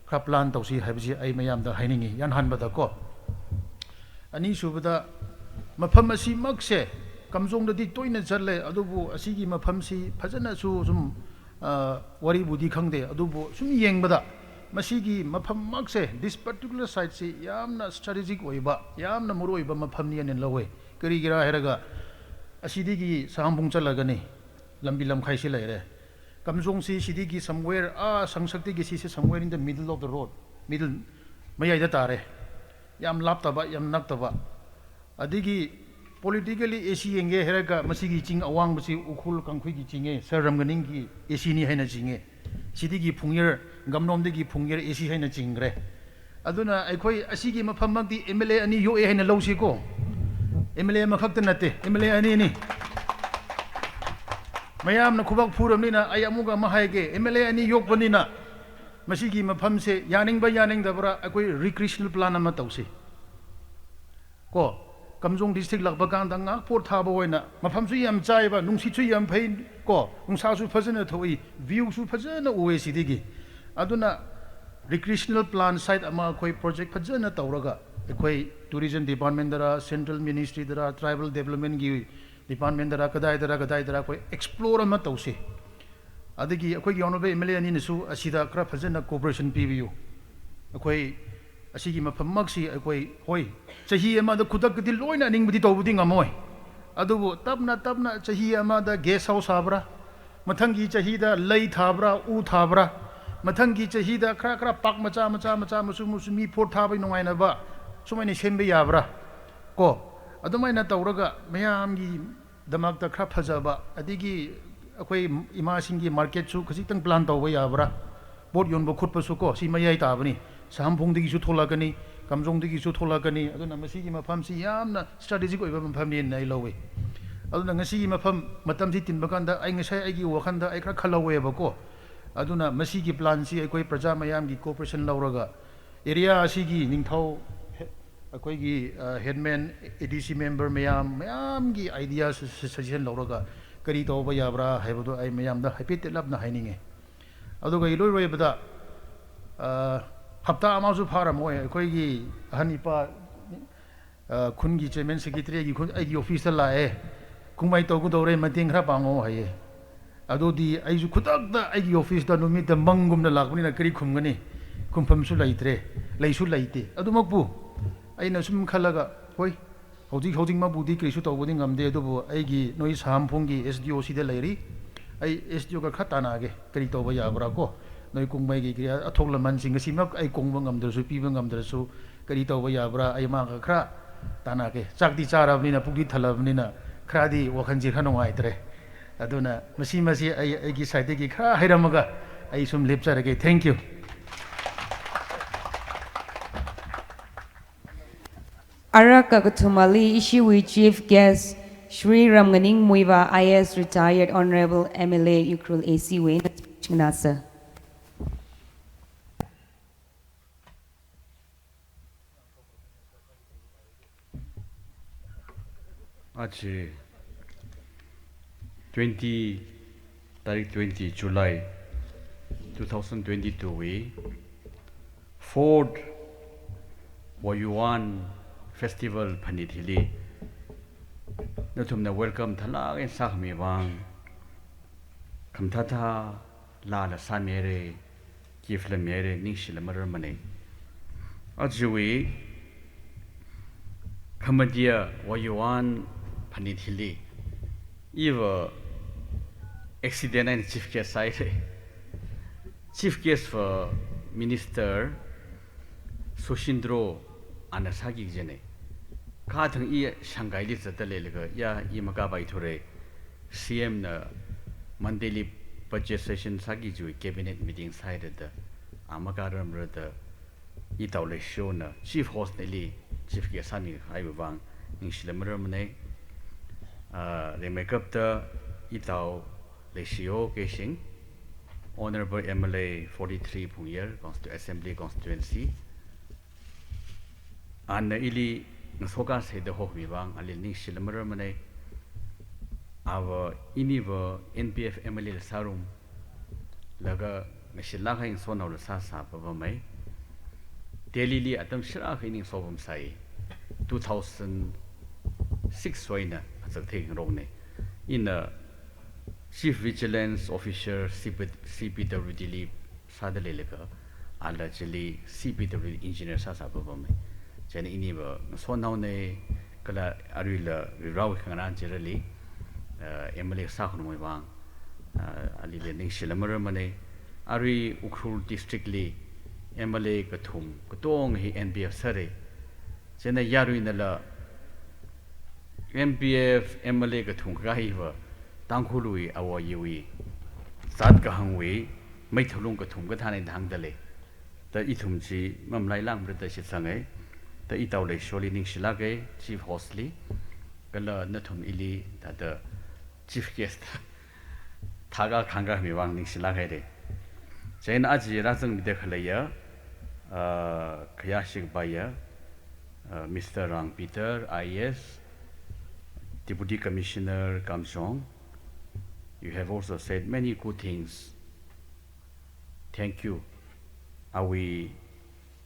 ꯈꯔ ꯄ꯭ꯂꯥꯟ ꯇꯧꯁꯤ ꯍꯥꯏꯕꯁꯤ ꯑꯩ ꯃꯌꯥꯝꯗ ꯍꯥꯏꯅꯤꯡꯉꯤ ꯌꯥꯟꯍꯟꯕꯗꯀꯣ ꯑꯅꯤꯁꯨꯕꯗ ꯃꯐꯝ ꯑꯁꯤꯃꯛꯁꯦ ꯀꯝꯖꯣꯡꯗꯗꯤ ꯇꯣꯏꯅ ꯆꯠꯂꯦ ꯑꯗꯨꯕꯨ ꯑꯁꯤꯒꯤ ꯃꯐꯝꯁꯤ ꯐꯖꯅꯁꯨ ꯁꯨꯝ ꯋꯥꯔꯤꯕꯨꯗꯤ ꯈꯪꯗꯦ ꯑꯗꯨꯕꯨ ꯁꯨꯝ ꯌꯦꯡꯕꯗ ꯃꯁꯤꯒꯤ ꯃꯐꯝꯃꯛꯁꯦ ꯗꯤꯁ ꯄꯥꯔꯇꯤꯀꯨꯂꯔ ꯁꯥꯏꯠꯁꯤ ꯌꯥꯝꯅ ꯁ꯭ꯇꯔꯦꯇꯦꯖꯤꯛ ꯑꯣꯏꯕ ꯌꯥꯝꯅ ꯃꯔꯨꯑꯣꯏꯕ ꯃꯐꯝꯅꯤ ꯍꯥꯏꯅ ꯂꯧꯋꯦ ꯀꯔꯤꯒꯤꯔꯥ ꯍꯥꯏꯔꯒ ꯑꯁꯤꯗꯒꯤ ꯁꯍꯥꯝꯕꯨꯡ ꯆꯠꯂꯒꯅꯤ ꯂꯝꯕꯤ ꯂꯝꯈꯥꯏꯁꯤ ꯂꯩꯔꯦ ꯀꯝꯖꯣꯡꯁꯤ ꯁꯤꯗꯒꯤ ꯁꯝꯋꯦꯔ ꯁꯪꯁꯛꯇꯒꯤ ꯁꯤꯁꯦ somewhere in the middle of the road middle ꯃꯌꯥꯏꯗ ꯇꯥꯔꯦ ꯌꯥꯝ ꯂꯥꯞꯇꯕ ꯌꯥꯝ ꯅꯛꯇꯕ ꯑꯗꯒꯤ ꯄꯣꯂꯤꯇꯤꯀꯦꯜꯂꯤ ꯑꯦꯁꯤ ꯌꯦꯡꯒꯦ ꯍꯥꯏꯔꯒ ꯃꯁꯤꯒꯤ ꯆꯤꯡ ꯑꯋꯥꯡꯕꯁꯤ ꯎꯈ꯭ꯔꯨꯜ ꯀꯥꯡꯈꯨꯏꯒꯤ ꯆꯤꯡꯉꯦ ꯁꯔ ꯔꯝꯒꯅꯤꯡꯒꯤ ꯑꯦꯁꯤꯅꯤ ꯍꯥꯏꯅ ꯆꯤꯡꯉꯦ ꯁꯤꯗꯒꯤ ꯐꯨꯡꯌꯔ ꯒꯝꯂꯣꯝꯗꯒꯤ ꯐꯨꯡꯌꯔ ꯑꯦꯁꯤ ꯍꯥꯏꯅ ꯆꯤꯡꯈ꯭ꯔꯦ ꯑꯗꯨꯅ ꯑꯩꯈꯣꯏ ꯑꯁꯤꯒꯤ ꯃꯐꯝꯃꯛꯇꯤ ꯑꯦꯝ ꯑꯦꯜ ꯑꯦ ꯑꯅꯤ ꯌꯣꯛꯑꯦ ꯍꯥꯏꯅ ꯂꯧꯁꯤꯀꯣ ꯑꯦꯝ ꯑꯦꯜ ꯑꯦ ꯑꯃꯈꯛꯇ ꯅꯠꯇꯦ ꯑꯦꯝ ꯑꯦꯜ ꯑꯦ ꯑꯅꯤꯅꯤ ꯃꯌꯥꯝꯅ ꯈꯨꯕꯥꯛ ꯐꯨꯔꯕꯅꯤꯅ ꯑꯩ ꯑꯃꯨꯛ ꯑꯃ ꯍꯥꯏꯒꯦ ꯑꯦꯝ ꯑꯦꯜ ꯑꯦ ꯑꯅꯤ ꯌꯣꯛꯄꯅꯤꯅ ꯃꯁꯤꯒꯤ ꯃꯐꯝꯁꯦ ꯌꯥꯅꯤꯡꯕ ꯌꯥꯅꯤꯡꯗꯕ꯭ꯔꯥ ꯑꯩꯈꯣꯏ ꯔꯤꯀ꯭ꯔꯤꯌꯦꯁꯅꯦꯜ ꯄ꯭ꯂꯥꯟ ꯑꯃ ꯇꯧꯁꯤ ꯀꯣ ꯀꯝꯖꯣꯡ ꯗꯤꯁꯇ꯭ꯔꯤꯛ ꯂꯥꯛꯄ ꯀꯥꯟꯗ ꯉꯥꯛ ꯄꯣꯠ ꯊꯥꯕ ꯑꯣꯏꯅ ꯃꯐꯝꯁꯨ ꯌꯥꯝ ꯆꯥꯏꯕ ꯅꯨꯡꯁꯤꯠꯁꯨ ꯌꯥꯝ ꯐꯩ ꯀꯣ ꯅꯨꯡꯁꯥꯁꯨ ꯐꯖꯅ ꯊꯣꯛꯏ ꯚ꯭ꯌꯨꯁꯨ ꯐꯖꯅ ꯎꯑꯦ ꯁꯤꯗꯒꯤ ꯑꯗꯨꯅ ꯔꯤꯀ꯭ꯔꯤꯌꯦꯁꯅꯦꯜ ꯄ꯭ꯂꯥꯟ ꯁꯥꯏꯠ ꯑꯃ ꯑꯩꯈꯣꯏ ꯄ꯭ꯔꯣꯖꯦꯛ ꯐꯖꯅ ꯇꯧꯔꯒ ꯑꯩꯈꯣꯏ ꯇꯨꯔꯤꯖꯝ ꯗꯤꯄꯥꯔꯠꯃꯦꯟꯗꯔ ꯁꯦꯟꯇ꯭ꯔꯦꯜ ꯃꯤꯅꯤꯁꯇ꯭ꯔꯤꯗꯔ ꯇ꯭ꯔꯥꯏꯕꯦꯜ ꯗꯦꯕꯂꯞꯃꯦꯟꯒꯤ ꯗꯤꯄꯥꯔꯠꯃꯦꯟꯗꯔ ꯀꯗꯥꯏꯗꯔ ꯑꯩꯈꯣꯏ ꯑꯦꯛꯁꯄ꯭ꯂꯣꯔ ꯑꯃ ꯇꯧꯁꯤ ꯑꯗꯒꯤ ꯑꯩꯈꯣꯏꯒꯤ ꯑꯣꯅꯔꯦꯕꯜ ꯑꯦꯝ ꯑꯦꯜ ꯑꯦ ꯑꯅꯤꯅꯁꯨ ꯑꯁꯤꯗ ꯈꯔ ꯐꯖꯅ ꯀooperation ꯄꯤꯕꯤꯌꯨ ꯑꯩꯈꯣꯏ ꯑꯁꯤꯒꯤ ꯃꯐꯝꯃꯛꯁꯤ ꯑꯩꯈꯣꯏ ꯍꯣꯏ ꯆꯍꯤ ꯑꯃꯗ ꯈꯨꯗꯛꯇꯗꯤ ꯂꯣꯏꯅ ꯑꯅꯤꯡꯕꯗꯤ ꯇꯧꯕꯗꯤ ꯉꯝꯃꯣꯏ ꯑꯗꯨꯕꯨ ꯇꯞꯅ ꯇꯞꯅ ꯆꯍꯤ ꯑꯃꯗ ꯒꯦꯁ ꯍꯥꯎꯁ ꯁꯥꯕ꯭ꯔꯥ ꯃꯊꯪꯒꯤ ꯆꯍꯤꯗ ꯂꯩ ꯊꯥꯕ꯭ꯔꯥ ꯎ ꯊꯥꯕ꯭ꯔꯥ ꯃꯊꯪꯒꯤ ꯆꯍꯤꯗ ꯈꯔ ꯄꯥꯛ ꯃꯆꯥ ꯃꯁꯨ ꯃꯤ ꯄꯣꯠ ꯊꯥꯕ ꯅꯨꯡꯉꯥꯏꯅꯕ ꯁꯨꯃꯥꯏꯅ ꯁꯦꯝꯕ ꯌꯥꯕ꯭ꯔꯥ ꯀꯣ ꯑꯗꯨꯃꯥꯏꯅ ꯇꯧꯔꯒ ꯃꯌꯥꯝꯒꯤꯗꯃꯛꯇ ꯈꯔ ꯐꯖꯕ ꯑꯗꯒꯤ ꯑꯩꯈꯣꯏ ꯏꯃꯥꯁꯤꯡꯒꯤ ꯃꯥꯔꯀꯦꯠꯁꯨ ꯈꯖꯤꯛꯇꯪ ꯄ꯭ꯂꯥꯟ ꯇꯧꯕ ꯌꯥꯕ꯭ꯔꯥ ꯄꯣꯠ ꯌꯣꯟꯕ ꯈꯣꯠꯄꯁꯨ ꯀꯣ ꯁꯤ ꯃꯌꯥꯏ ꯇꯥꯕꯅꯤ ꯁꯍꯥꯝꯕꯨꯡꯗꯒꯤꯁꯨ ꯊꯣꯛꯂꯛꯀꯅꯤ ꯀꯝꯖꯣꯡꯗꯒꯤꯁꯨ ꯊꯣꯛꯂꯛꯀꯅꯤ ꯑꯗꯨꯅ ꯃꯁꯤꯒꯤ ꯃꯐꯝꯁꯤ ꯌꯥꯝꯅ ꯁ꯭ꯇꯔꯦꯇꯦꯖꯤꯛ ꯑꯣꯏꯕ ꯃꯐꯝꯅꯤꯅ ꯑꯩ ꯂꯧꯋꯤ ꯑꯗꯨꯅ ꯉꯁꯤꯒꯤ ꯃꯐꯝ ꯃꯇꯝꯁꯤ ꯇꯤꯟꯕ ꯀꯥꯟꯗ ꯑꯩ ꯉꯁꯥꯏ ꯑꯩꯒꯤ ꯋꯥꯈꯜꯗ ꯑꯩ ꯈꯔ ꯈꯜꯍꯧꯋꯦꯕꯀꯣ ꯑꯗꯨꯅ ꯃꯁꯤꯒꯤ ꯄ꯭ꯂꯥꯟꯁꯤ ꯑꯩꯈꯣꯏ ꯄ꯭ꯔꯖꯥ ꯃꯌꯥꯝꯒꯤ ꯀooperation ꯂꯧꯔꯒ ꯑꯦꯔꯤꯌꯥ ꯑꯁꯤꯒꯤ ꯅꯤꯡꯊꯧ ꯑꯩꯈꯣꯏꯒꯤ ꯍꯦꯗꯃꯦꯟ ꯑꯦ ꯗꯤ ꯁꯤ ꯃꯦꯝꯕꯔ ꯃꯌꯥꯝꯒꯤ ꯑꯥꯏꯗꯤꯌꯥ ꯁꯖꯦꯁꯟ ꯂꯧꯔꯒ ꯀꯔꯤ ꯇꯧꯕ ꯌꯥꯕ꯭ꯔꯥ ꯍꯥꯏꯕꯗꯣ ꯑꯩ ꯃꯌꯥꯝꯗ ꯍꯥꯏꯐꯦꯠ ꯇꯦꯜꯂꯞꯅ ꯍꯥꯏꯅꯤꯡꯉꯦ ꯑꯗꯨꯒ ꯏꯂꯣꯏꯔꯣꯏꯕꯗ ꯍꯞꯇꯥ ꯑꯃꯁꯨ ꯐꯥꯔꯝꯃꯣꯏ ꯑꯩꯈꯣꯏꯒꯤ ꯑꯍꯟ ꯏꯄꯥ ꯈꯨꯟꯒꯤ ꯆꯤꯌꯔꯃꯦꯟ ꯁꯦꯀ꯭ꯔꯦꯇꯔꯤꯒꯤ ꯑꯩꯒꯤ ꯑꯣꯐꯤꯁꯇ ꯂꯥꯛꯑꯦ ꯀꯨꯝꯍꯩ ꯇꯧꯒꯗꯧꯔꯦ ꯃꯇꯦꯡ ꯈꯔ ꯄꯥꯡꯉꯣ ꯍꯥꯏꯌꯦ ꯑꯗꯨꯗꯤ ꯑꯩꯁꯨ ꯈꯨꯗꯛꯇ ꯑꯩꯒꯤ ꯑꯣꯐꯤꯁꯇ ꯅꯨꯃꯤꯠꯇ ꯃꯪꯒꯨꯝꯅ ꯂꯥꯛꯄꯅꯤꯅ ꯀꯔꯤ ꯈꯨꯝꯒꯅꯤ ꯈꯨꯝꯐꯝꯁꯨ ꯂꯩꯇ꯭ꯔꯦ ꯂꯩꯁꯨ ꯂꯩꯇꯦ ꯑꯗꯨꯃꯛꯄꯨ ꯑꯩꯅ ꯁꯨꯝ ꯈꯜꯂꯒ ꯍꯣꯏ ꯍꯧꯖꯤꯛꯃꯛꯄꯨꯗꯤ ꯀꯔꯤꯁꯨ ꯇꯧꯕꯗꯤ ꯉꯝꯗꯦ ꯑꯗꯨꯕꯨ ꯑꯩꯒꯤ ꯅꯣꯏ ꯁꯍꯥꯝꯐꯣꯡꯒꯤ SDO ꯁꯤꯗ ꯂꯩꯔꯤ ꯑꯩ SDOꯒ ꯈꯔ ꯇꯥꯟꯅꯒꯦ ꯀꯔꯤ ꯇꯧꯕ ꯌꯥꯕ꯭ꯔꯥ ꯀꯣ ꯅꯣꯏ ꯀꯨꯡꯃꯩꯒꯤ ꯀꯔꯤ ꯑꯊꯣꯛ ꯂꯃꯟꯁꯤꯡ ꯉꯁꯤꯃꯛ ꯑꯩ ꯀꯣꯡꯕ ꯉꯝꯗ꯭ꯔꯁꯨ ꯄꯤꯕ ꯉꯝꯗ꯭ꯔꯁꯨ ꯀꯔꯤ ꯇꯧꯕ ꯌꯥꯕ꯭ꯔꯥ ꯑꯩ ꯃꯥꯒ ꯈꯔ ꯇꯥꯟꯅꯒꯦ ꯆꯥꯛꯇꯤ ꯆꯥꯔꯕꯅꯤꯅ ꯄꯨꯛꯇꯤ ꯊꯜꯂꯕꯅꯤꯅ ꯈꯔꯗꯤ ꯋꯥꯈꯜꯁꯤꯈꯔ ꯅꯨꯡꯉꯥꯏꯇ꯭ꯔꯦ ꯑꯗꯨꯅ ꯃꯁꯤ ꯑꯩꯒꯤ ꯁꯥꯏꯠꯇꯒꯤ ꯈꯔ ꯍꯩꯔꯝꯃꯒ ꯑꯩ ꯁꯨꯝ ꯂꯦꯞꯆꯔꯒꯦ thank you Araka Kutumali Ishiwi Chief Guest Shri Ramganing Muiva IS Retired Honorable MLA Ukrul AC Wayne Chinasa. Ache 20 July 2022 we Ford Wayuan Festival Panithili Natumna welcome Thala in Sahmi Wang Kamtata La La Samere Kifla Mere Nishila Maramane Ajui Kamadia Wayuan Panithili Eva accident and chief guest side chief guest for Minister Sushindro Anasagi Jene Kathang E Shanghai Little Ya Imagabai Ture CM na Mandeli budget session Sagi cabinet meeting side the Amagaram the Itaule Shona chief host Nelly chief guest Sani Haibang Nishlamaramane they make up the Itao Lesio Gashing Honorable MLA 43 Punyer Assembly Constituency and Ili Nasoka said the Hopi Bang Alini Shilamaramane our Iniva NPF MLA Sarum Laga Meshilaka in Son of the Sasa Pavame Daily Atom Shirah in Sobum Sai 2006 Soina as a thing wrong in a Chief Vigilance Officer CPWD Sadaleka allegedly CPW Engineer Sasabame Jen Iniva Sonone Kala Arila Rau Kananjeri Emily Sakunwang Ali Shilamurmane Ari Ukrul Districtly Emily Gatum Gutong he NBF Sari Jena Yaruinala MPF Emily Gatum Gaiva Tangkului awa yui Zat Gahangwi Maitulung Gatum Gatan in Hangdale the Itumji Mamlai Lang British Sangai the Itaule Sholining Shilage Chief Hostly Gala Natum Ili that the chief guest Taga Kanga Miwang Ning Shilagade Jane Aji Razang Dekalaya Kayashik Baya Mr. Rang Peter IS Deputy Commissioner Kamsong. You have also said many good things. Thank you. Awi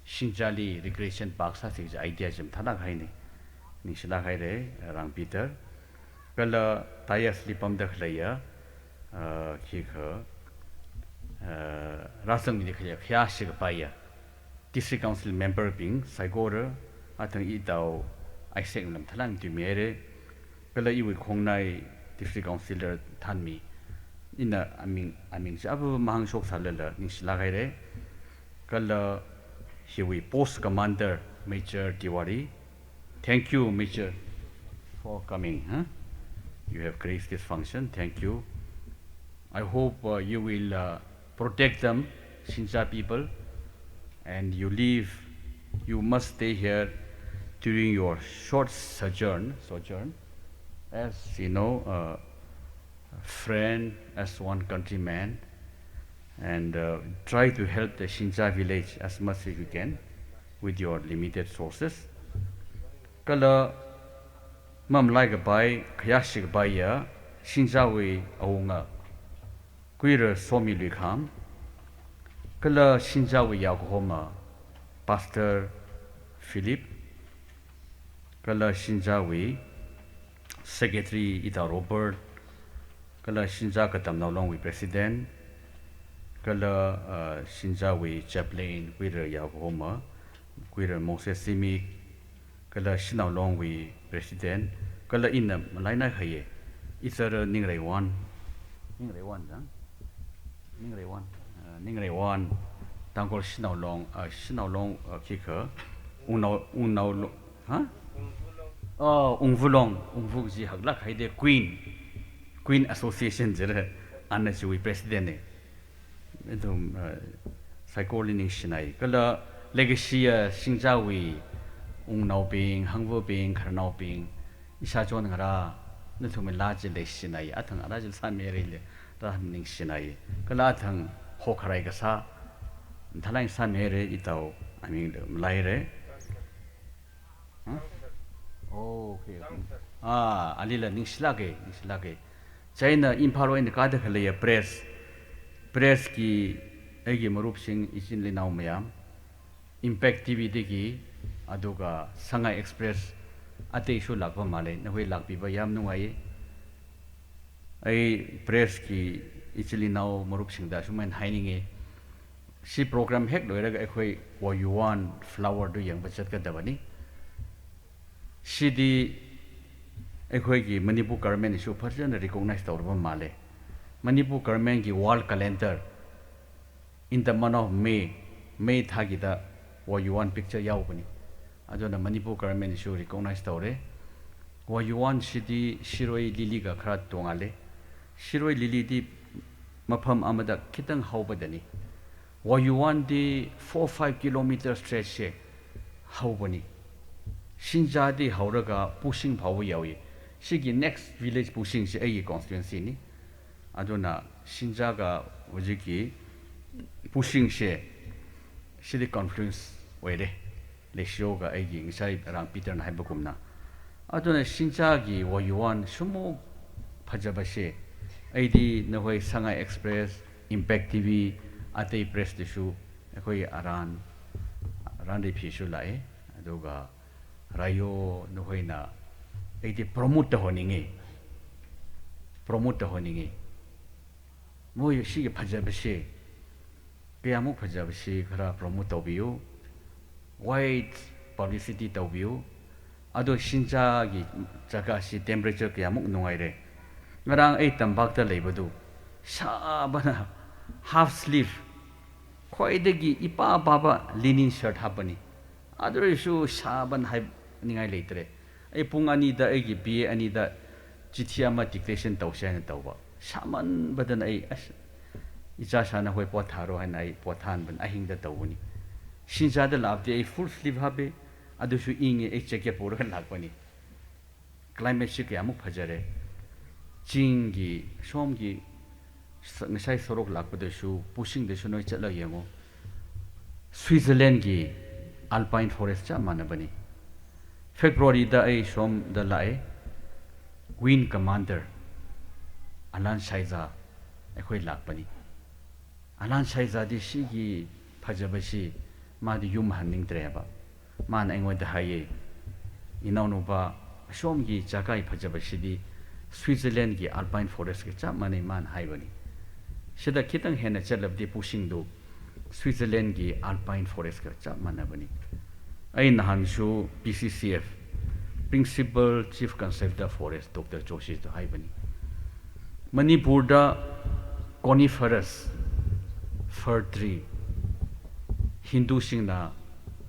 Shinjali Recreation Park Sasik idea Jim Tanakaini Nishila Haire Rang Peter Gala Tayas Lipam the Klaya Kika Rasam Nikaya Hyashik Baya District Council member being Saigora Atang Itao Isaac Lam Talang Dumere Gala Iwi Kongnai District Councilor Tanmi in a I mean Abu Mahang Shok Salala Nishilagare Kala Hiwi Post Commander Major Diwari. Thank you, Major, for coming. You have graced this function. Thank you. I hope you will protect them, Shinja people, and you must stay here during your short sojourn. As you know, friend, as one countryman, and try to help the Shinja village as much as you can with your limited sources. Kala mam like by Kayashik Baya, Shinjawi Aunga, Queer Somi Likam, Kala Shinjawi Yakuhoma, Pastor Philip, Kala Shinjawi, Secretary Ita Robert, ก็เลยชินจาก็ตำนาวลงวิ president ก็เลยชินจาวิ chaplain วิเรียาวหัวมาวิเรียโมเสสซิมิก็เลยชินาวลงวิ president ก็เลยอินน่ะมันไล่น่าขยอิสระนิ่งเรวันจังนิ่งเรวันตั้งก็ชินาวลงคิดเหรออุนาวฮะอุงฟูจีหักลักให้เด็ก Queen Association จะได้อันนั้นช่วย President เนี่ยไม่ต้องไซโคลินิชนัยก็เลย legacy สิงจาวีอุงนาวปิงฮังวูปิงคาร์นาวปิงอิชาจวนกระนั่นทุ่มลาจิเลสินัยอัฐังอะไรจิลสามีเรื่องรัฐนิชนัยก็ลาทั้งหกอะไรก็ซะทลายสามีเรื่องอีเต้าI mean ไล่เรื่องโอเคอันนี้ละนิชลาเกChina imparo in kada khale press ki egi marup sing isin le naw mayam impact tv de ki aduga sanga express ate shu lakwa male na hoi lakpi ba yam nungai ai press ki ichili naw marup sing da suman haining e si program hek loira ga khoi wo yuan flower do yang bachat ka dabani si di अखोई Manipur government issue फजन recognise तौरब माले Manipur government की wall calendar in the month of May थागीदा वो युवान picture यावबनी अदोना मणिपुर गवर्नमेंट इशू रिकॉग्नाइज तौरे वो युवान सिटी शिरोई लिली का खरा तोंगाले शिरोई लिली दी मफम अमदा खितंग हौबदनी वो युवान दी 4-5 किलोमीटर स्ट्रेच से हौबनी शिंजा दी हौरगा पुशिंग फाव यावी 시기 next village pushing si ai constituency ni aduna shinjaga wajiki pushing si the confluence wede le shoga ai gi sai rang peter na habakumna aduna shinjagi wo yuan sumo phajaba she ai di na hoi sangai express impact tv ate press de shu khoi aran de phi shu lai aduga rayo no hoina ऐसे promote होनेंगे वो ये सी के फजब से क्या मुक फजब से खरा promote तोबियो wide publicity तोबियो अदो शिंचा की जगह से temperature क्या मुक नुआई रे ngरंग ऐ तंबाक ता लेबदु साबना half sleeve खोइदगी इपा बाबा linen shirt हापनी अदो इशु साबन high निगाई लेतरे ai pung ani da ai gi ba ani da chithia ma dictation taw sha na tawba saman badan ai icha sana hoi po tharo han ai po than ban ahing da tawuni shinja da lab de ai full sleeve habe adu su inge ai jacket por kan lakpani climate shi ke amuk phajare chingi somgi ngai sorok lakpa de su pushing de su noi chatla yengo Switzerland gi alpine forest cha manabani February da ay som da lae Wing Commander Alan Shaiza akhoi lakpani Alan Shaiza di sigi phajabashi ma di yum hanning treba man engoi da haye inaunu ba som gi jagai phajabashi di Switzerland gi alpine forest ke cha mane man haibani sida kitang hena chalab di pushing do Switzerland gi alpine forest ke cha manabani ai nahan shu PCCF Principal Chief Conservator Forest Dr. Joshi to haibani Manipur da coniferous fir tree Hindu singna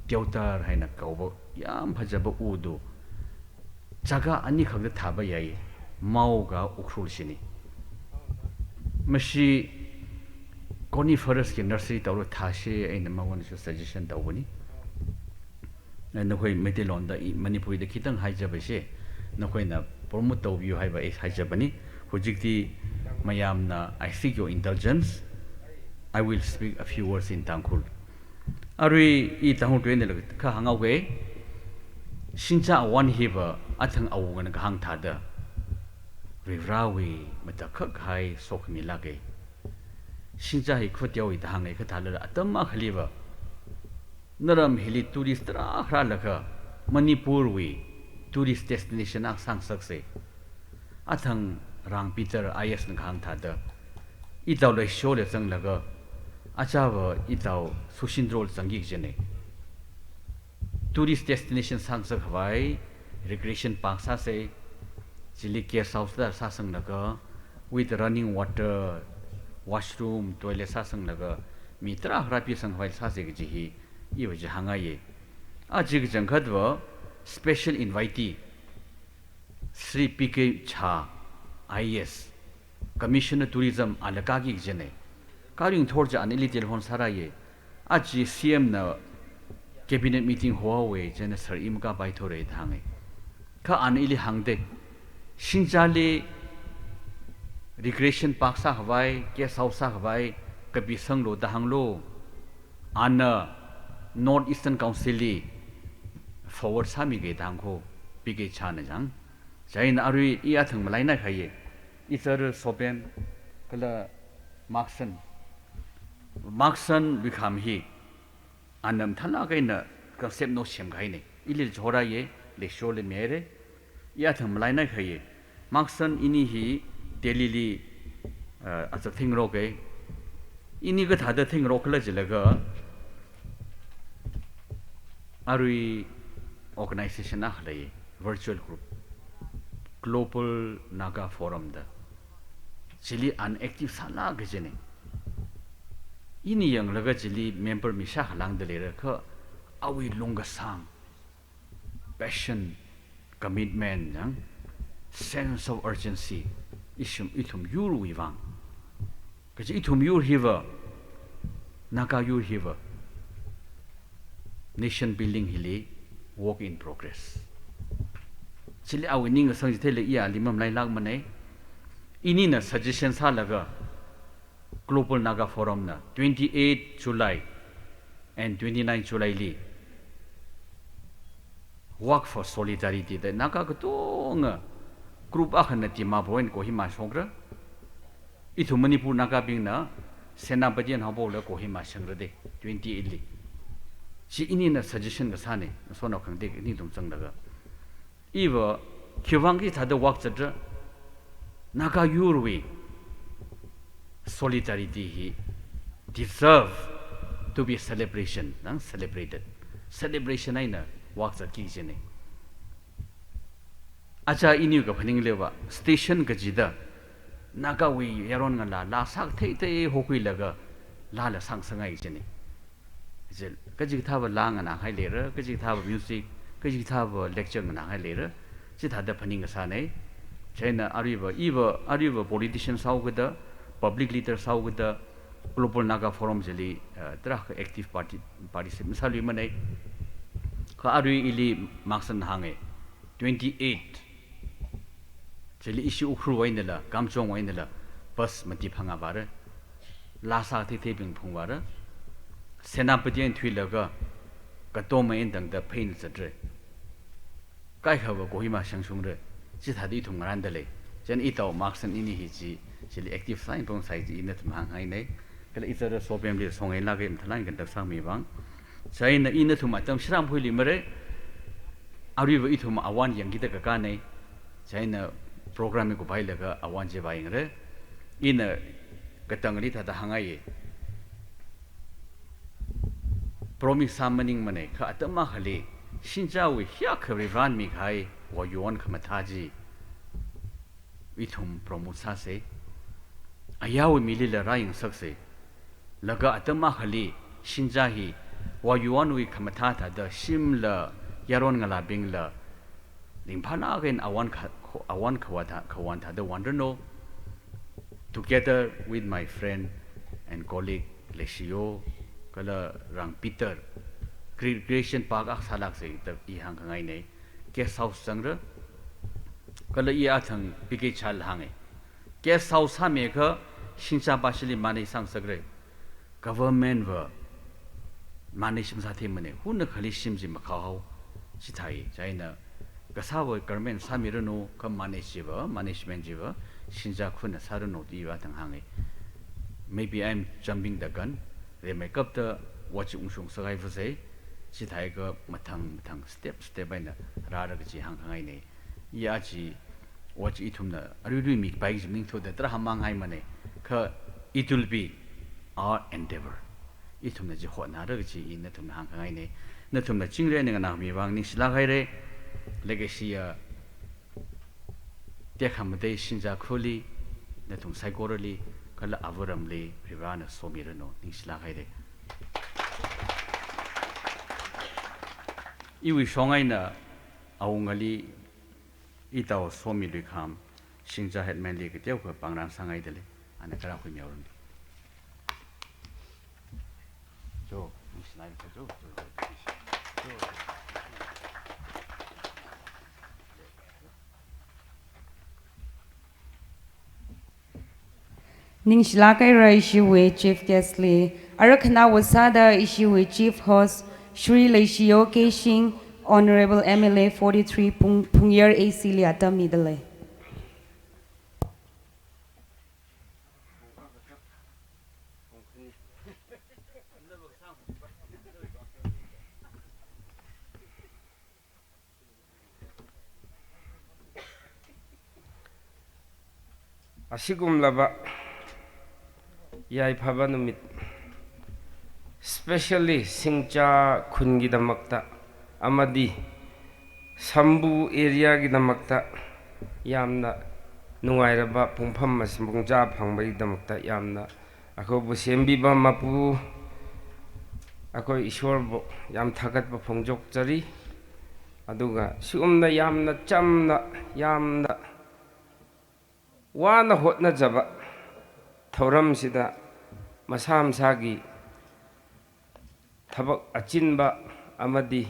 Deotar haina kauba yam phajaba udu jaga ani khagda thaba yai mau ga ukhrul sini mashi coniferous ki nursery tawro thashe aina mawan su suggestion tawbani नखोई मेटेलोन दा मणिपुरी दा खितंग हाइजबसे नखोइना promote तौबियो हाइबा ए हाइजबनी हुजिकति मयामना I seek your intelligence I will speak a few words in Tangkhul अरुई इ तांगु ट्वेन लग खा हांगावे सिंचा वन हिबा अथंग awungana ka hang thada rivrawi mata khak hai sokmi lage सिंचा hi khotyaw i tahang ai kha thala atamma khaliba Naram hili tourist ra laka Manipur we tourist destination ang sang sakse athang rang Peter IS nang khang tha da I tau le show le sang laga acha wa I tau Sushindrol sangi jene tourist destination sang sa khwai recreation park sa se chili care house da sa sang laga with running water washroom toilet sa sang laga mitra hrapi sang khwai sa se ji hi I wa ji hanga ye a ji gi jang khadwa special invitee Sri PK Cha IS Commissioner Tourism alakagi jene karing thorja anili telephone saraye aji CM na cabinet meeting huawei jene sir imka bai thore thange ka anili hangde shinjale recreation park sa hawai guest house sa hawai kabi sanglo da hanglo ana North Eastern Council li forward sami ge dangko PK Cha na jang jain arui ia thang malai na khaye Isar Soben kala Markson Wickham hi anam thana kai na concept no shem kai ne ilil jhora ye le show le mere ya tham lai na khaye Markson ini hi Delhi li as a thing ro ke ini ga thada thing ro kala jilaga arui organization na khlai virtual group Global Naga Forum da Chili unactive sana gajene ini yang laga chili member misha halang de lera kha awi longa sang passion commitment yang sense of urgency itum yur wiwang kaji itum yur hiva naga yur hiva nation building hili work in progress chili awi ning sang jitele iya limam lai lag mane ini na suggestion sa laga Global Naga Forum na 28 July and 29 July li work for solidarity da naga ko nga group akhan na tima boin ko hima songra itu Manipur naga bing na senapati na bo la ko hima sangra de 28 li si ini na suggestion ga sane so na khang de ni dum sang daga iwa kyuwangi thada work chadra naga yurwi solidarity he deserve to be a celebration and celebrated celebration aina work at kijene acha inu ga phaning lewa station ga jida naga wi yaron nga la sak thei thei hokui laga la la sang sangai jene jel kaji thaba lang na hai lera kaji thaba music kaji thaba lecture na hai lera chi thada phaning ga sa nei China Ariba politicians how with the public leaders how with the Global Naga Forum jeli trak active participant misali mane ka ari ili Markson hange 28 jeli issue ukhru wainela kamchong wainela bus mati phanga bare lasa thi bing phungwara senapati thui laga ka to main dang da phain chatre kai khawa kohima sangsung re chi thadi thum ran dale chen I taw Markson ini hi chi chili active sign pong sai ji inat mang hai nei kala itara so family songai la ge mthalang kan tak sang mi bang sai na ina thum atam shram phuli mare ari wa ithum awan yang kita ka nei sai na program ko bai laga awan je bai ngre ina katang ri thada hangai promise summoning mane kha atama khali shinjawi hya khari ran mi khai wa yuan khamathaji ithum promosa se ayawi milila raing sakse laga atama khali shinjahi wa yuan wi khamatha da shimla yaron ngala bingla limphana gen awan khawan tha the wonder no together with my friend and colleague Lesio kala rang Peter creation park ak salak se ta I hang ngai nei guest house sangra kala I athang PK chal hange guest house ha me kha shincha basili mani sang sagre government wa mani shim sa the mane hun khali shim ji ma khaw chi thai jaina gasawo government samiro no ka management jiwa shinja khuna saru no di wa tang hange maybe I'm jumping the gun they make up the watch ungsung sagai fu sei chi thai ga mathang step by na ra ra ji hang ngai nei ya chi watch itumna arui mi pai jimning to the tra hamang hai mane kha it will be our endeavor itumna ji hona ra ji in tumna hang ngai ne na tumna chingre ne na mi wang ni sila gai re legacy ya te khamde sinja kholi na tum saigorali kala avaramli rivana somirano ni sila gai re iwi songai na aungali itao somi kham singja headman li ke teu ko pangrang sangai dele ana kara ko nyaurun jo slide ko jo Ning Shilakai Raishiwe Chief Guest Lee, Arakana Wasada Ishiwe Chief Host, Shri Leishio Keishing, Honorable MLA 43 Pungyar AC Liata Midale. Asigumlaba yaifaba numit especially singcha khungidamakta amadi sambu area gidamakta yamna nungairaba pungpham masibungja phangbai-damakta yamna akobu sembiba mapu akoi ishwarbo yam thagatba phongjokjari aduga sigumna yamna chamna yamna wana hotnajaba thauramsida masamsagi thabak achinba amadi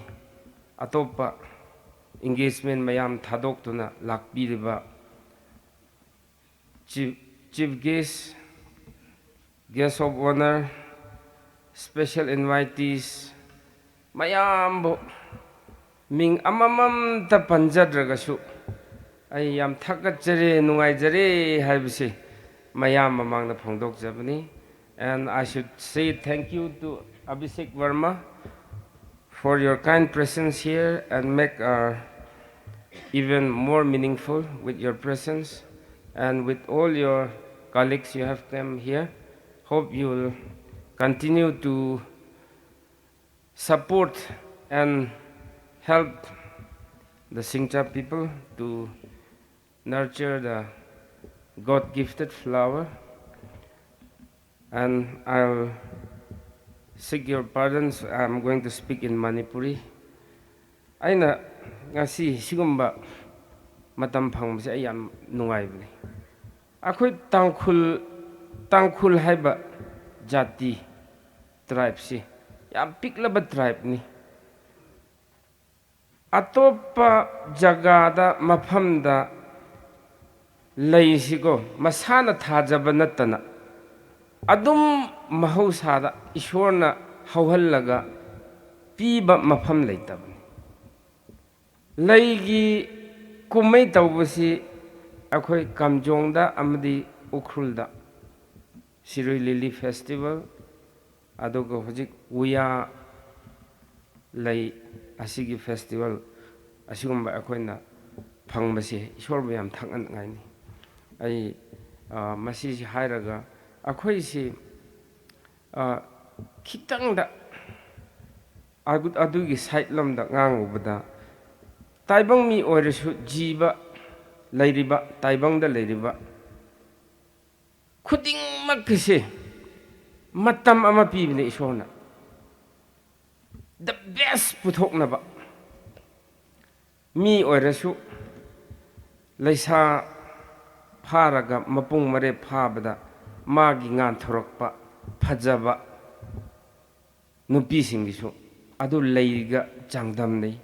atopa engagement mayam thadoktuna lakpiriba chief guest of honor, special invitees mayam bo ming amamam ta panjadragasu ay yam thakajare nungaijare haibse mayam mamangna phongdokjabani. And I should say thank you to Abhishek Verma for your kind presence here and make our even more meaningful with your presence, and with all your colleagues you have come here. Hope you will continue to support and help the Singcha people to nurture the God-gifted flower. And I'll seek your pardons. I'm going to speak in Manipuri. Aina ngasi sigumba matam phangse ay yam nungay bani. Ako'y tangkhul haiba jati tribe si. Yam piklaba tribe ni. Atopa jagada maphamda laysigo masana thajaba natana. Adum mahausada ishwarna hauhallaga piba mafam leitabani. Laigi kumai tawbasi akhoi Kamjongda amadi Ukhrulda Sirui Lily Festival aduga hojik uya lay asigi festival asigumba akhoina phangbasi ishwarba yam thangan ngaini ai masi hairaga akhoi si khitangda adugi side lamda ngangubada taibang mi oirasu jiba lairiba taibangda lairiba khuding makse matam ama pibne ishona the best puthoknaba mi oirasu laisa pharaga mapung mare phabada magi ngan thorakpa phajaba nupi singisu adu leiga changdam nei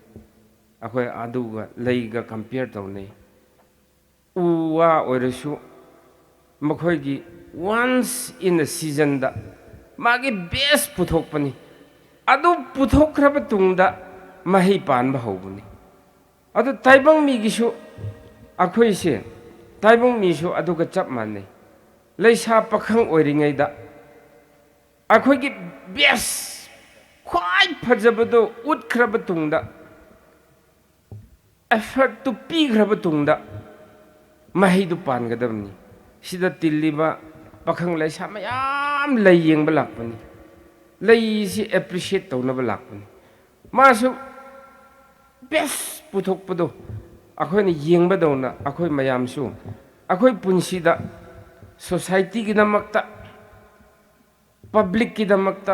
akhoi aduga leiga compare tawnei uwa oirasu makhoi gi once in a season da magi best puthokpani adu puthokraba tungda mahi panba hobuni adu taibang mi gisu akhoi se taibang mi su aduga chap manei Laisa pakhang oiringai da akhoi gi best khwai phajabado utkhrabatung da effort to pi khrabatung da ꯃꯍꯩꯗꯨ ꯄꯥꯟꯒꯗꯕꯅꯤ ꯁꯤꯗ ꯇꯤꯜꯂꯤꯕ ꯄꯥꯈꯪ ꯂꯩꯁꯥ ꯃꯌꯥꯝ ꯂꯩ ꯌꯦꯡꯕ ꯂꯥꯛꯄꯅꯤ ꯂꯩꯁꯤ appreciate ꯇꯧꯅꯕ ꯂꯥꯛꯄꯅꯤ ꯃꯥꯁꯨ ꯕꯦꯁ ꯄꯨꯊꯣꯛꯄꯗꯣ ꯑꯩꯈꯣꯏꯅ ꯌꯦꯡꯕꯗꯧꯅ ꯑꯩꯈꯣꯏ ꯃꯌꯥꯝꯁꯨ ꯑꯩꯈꯣই ꯄꯨꯟꯁꯤꯗ ꯁꯣꯁꯥꯏꯇꯤꯒꯤꯗꯃꯛꯇ ꯄꯕ꯭ꯂꯤꯛꯀꯤꯗꯃꯛꯇ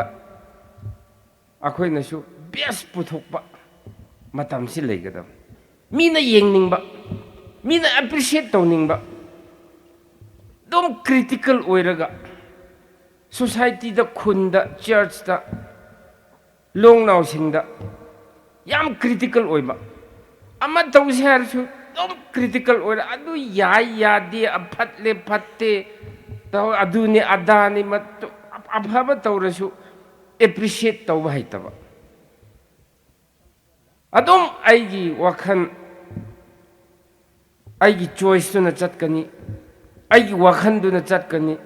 ꯑꯩꯈꯣꯏꯅꯁꯨ ꯕꯦꯁ ꯄꯨꯊꯣꯛꯄ ꯃꯇꯝꯁꯤ ꯂꯩꯒꯗꯕ ꯃꯤꯅ ꯌꯦꯡꯅꯤꯡꯕ ꯃꯤꯅ ꯑꯦꯄ꯭ꯔꯤꯁꯤꯌꯦꯠ ꯇꯧꯅꯤꯡꯕ ꯑꯗꯨꯝ ꯀ꯭ꯔꯤꯇꯤꯀꯦꯜ ꯑꯣꯏꯔꯒ ꯁꯣꯁꯥꯏꯇꯤꯗ ꯈꯨꯟꯗ ꯆꯔꯆꯇ ꯂꯣꯡꯅꯥꯎꯁꯤꯡꯗ ꯌꯥꯝ ꯀ꯭ꯔꯤꯇꯤꯀꯦꯜ ꯑꯣꯏꯕ ꯑꯃ ꯇꯧꯁꯦ ꯍꯥꯏꯔꯁꯨ ꯑꯗꯨꯝ ꯀ꯭ꯔꯤꯇꯤꯀꯦꯜ ꯑꯣꯏꯔ ꯑꯗꯨ ꯌꯥꯏ ꯌꯥꯗꯦ ꯐꯠꯂꯦ ꯐꯠꯇꯦ ꯇꯧ ꯑꯗꯨꯅꯤ ꯑꯗꯥꯅꯤ ꯑꯐꯕ ꯇꯧꯔꯁꯨ ꯑꯦꯄ꯭ꯔꯤꯁꯤꯌꯦꯠ ꯇꯧꯕ ꯍꯩꯇꯕ ꯑꯗꯨꯝ ꯑꯩꯒꯤ ꯋꯥꯈꯜ ꯑꯩꯒꯤ ꯆꯣꯏꯁꯇꯨꯅ ꯆꯠꯀꯅꯤ ꯑꯩꯒꯤ ꯋꯥꯈꯜꯗꯨꯅ ꯆꯠꯀꯅꯤ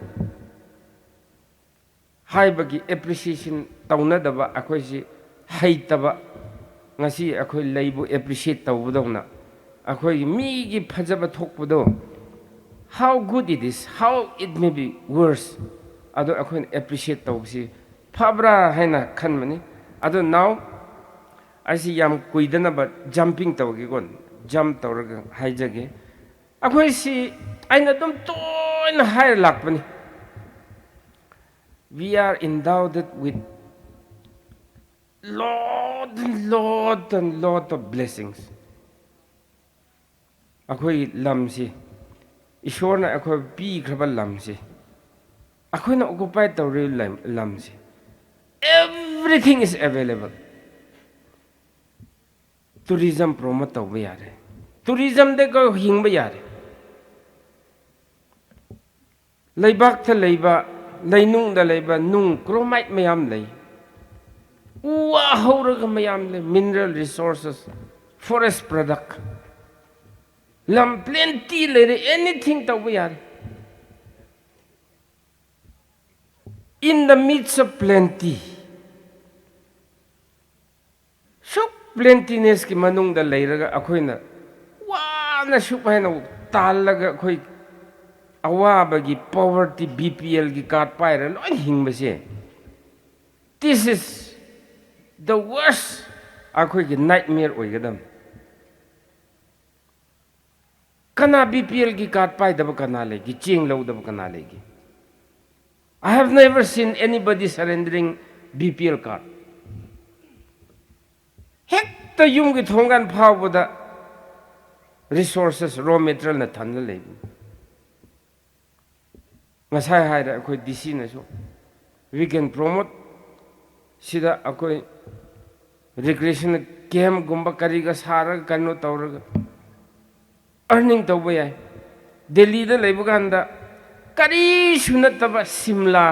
ꯍꯥꯏꯕꯒꯤ ꯑꯦꯄ꯭ꯔꯤꯁꯤꯌꯦꯁꯟ ꯇꯧꯅꯗꯕ ꯑꯩꯈꯣꯏꯁꯤ ꯍꯩꯇꯕ ngasi akhoi leibu appreciate tawbudawna akhoi migi phajaba thokpudo how good it is how it may be worse ado akhoi appreciate tawbsi phabra haina khanmani ado now asi yam kuidana ba jumping tawgi gon jump tawraga haijage akhoi si aina dum toina hair lakpani we are endowed with lot of blessings. Akhoi lamsi, Ishwarna akhoi pi krabal lamsi. Akhoi na occupy tawri lamsi. Everything is available. Tourism promote tawba yare. Tourism de ko hingba yare. Laibak tha laiba, lainung da laiba nung chromite mayam lai. Mineral resources, forest product. Lam plenty lere anything tawiyar. In the midst of plenty, so plentiness ki manung da leiraga akhoi na wana shupay na talaga akhoi awaba gi poverty BPL gi card paira loin hingbase. This is the worst akhoi ki nightmare oigadam kana BPL ki card pai daba kana legi ching lo daba kana legi I have never seen anybody surrendering BPL card hekta yum ki thongan phawboda resources raw material na thanna legi ngasai haira akhoi DC na so we can promote sida akhoi recreation camp gumba kariga sara kanu tawraga earning tawba yai Delhi da leibu ganda kari sunataba Simla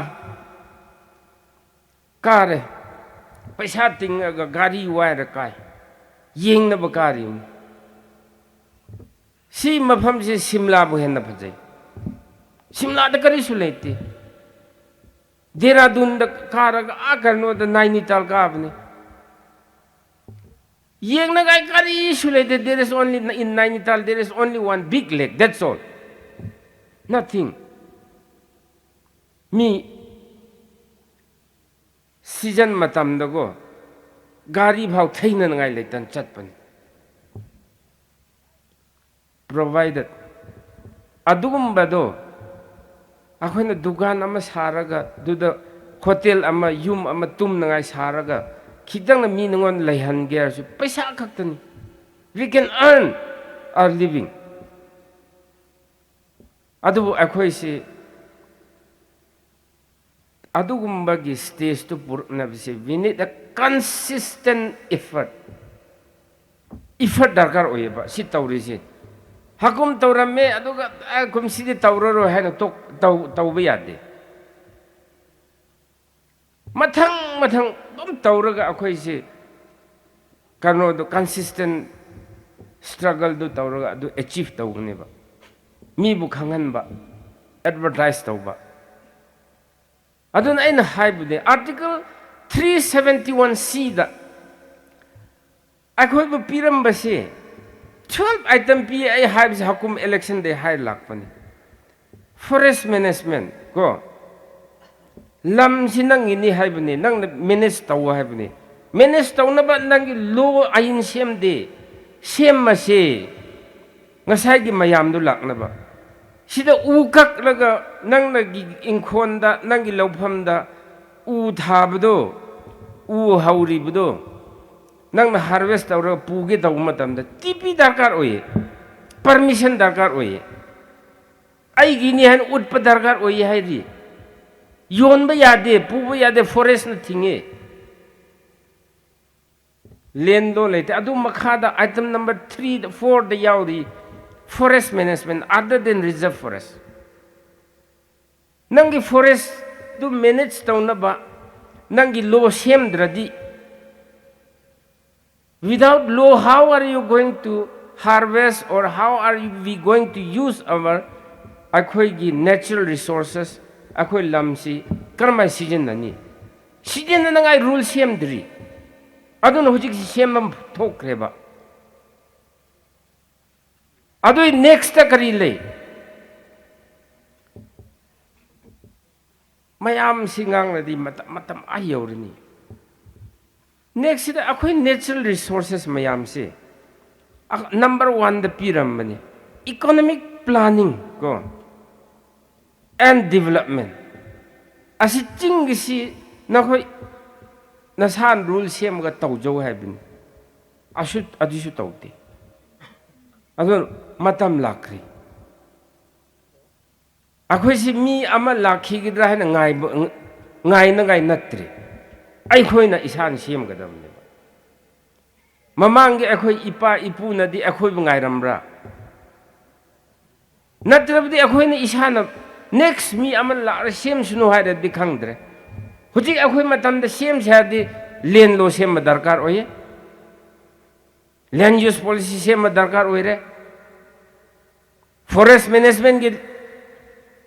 kare paisa tinga gari waira kai yengna ba kari si mafam se Simla bu henna phajai Simla da kari su leite Dehradun da karaga akarno da Nainital ka apne Yengna gai kari shulete there is only in Nainital there is only one big lake that's all nothing me season matam dago gari bhau thaina ngai leitan chatpan provided adugumbado akhona dukan ama saraga duda hotel ama yum ama tum nangai saraga khidang na mi nangon laihan ger su paisa khaktani we can earn our living adu akhoi se adugumba gi stage to purna bise we need a consistent effort darkar oyeba si tawri se hakum tawramme aduga kum sidi tawroro haina tok tawba yade mathang dum tawraga akhoi se kano do consistent struggle do tawraga do achieve tawgne ba mi bu khangan ba advertise tawba adun aina haibude article 371C da akhoi bu piram ba se 12 item pi ai haibs hakum election de hai lakpani forest management ko lam sinang ini haibni nang manage taw haibni manage taw na ba nang law ain sem de sem ma se ngasai gi mayam du lak na ba sida ukak laga nang na gi inkhon da nang gi lawpham da u thabdo u hauri bdo nang na harvest tawra puge taw matam da tipi darkar oye permission darkar oye ai gini han utpa darkar oye hairi yon ba yade pu ba yade forest na thinge lendo lete adu makhada item number 3 4 da yauri forest management other than reserve forest nangi forest do manage tawna ba nangi law sem dradi without law how are you going to harvest or how are we going to use our akhoi gi natural resources akhoi lamsi karma season nani season na ngai rule sem dri adun hojik sem mam thokre ba adu next ta kari le mayam singang na di matam ayawrini next ida akhoi natural resources mayam se number 1 the piram bani economic planning ko and development asi chingisi na khoi nasan rule sem ga tawjo haibin adisu tawte adun matam lakri akhoi si mi ama lakhi gi dra na ngai na ngai natri ai khoi na isan sem ga dam ne mamang gi akhoi ipa ipu na di akhoi bu ngai ramra natrabdi akhoi na isana next mi ama la sem sunu ha di khangdre huji akhoi matam da sem sa di len lo sem darkar oye land use policy sem darkar oire forest management gi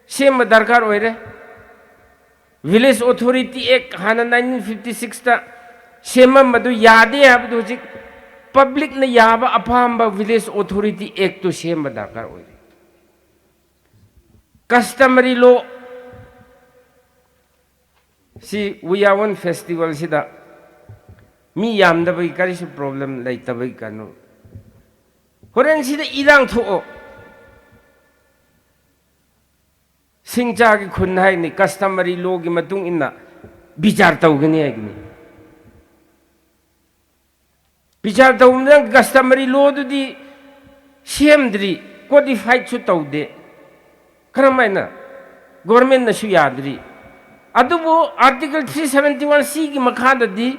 sem darkar oire village authority act hana 1956 ta sem madu yade habdu huji public na yaba apamba village authority act to sem darkar oire customary law si Uyawan festival sida mi yam da bai kari su problem lai ta bai kanu horen sida irang tho singcha gi khun hai ni customary law gi matung inna bichar tau gani hai gni bichar tau nang customary law du di semdri codified su tau de karamaina government na su yadri adubo article 371C ki makhada di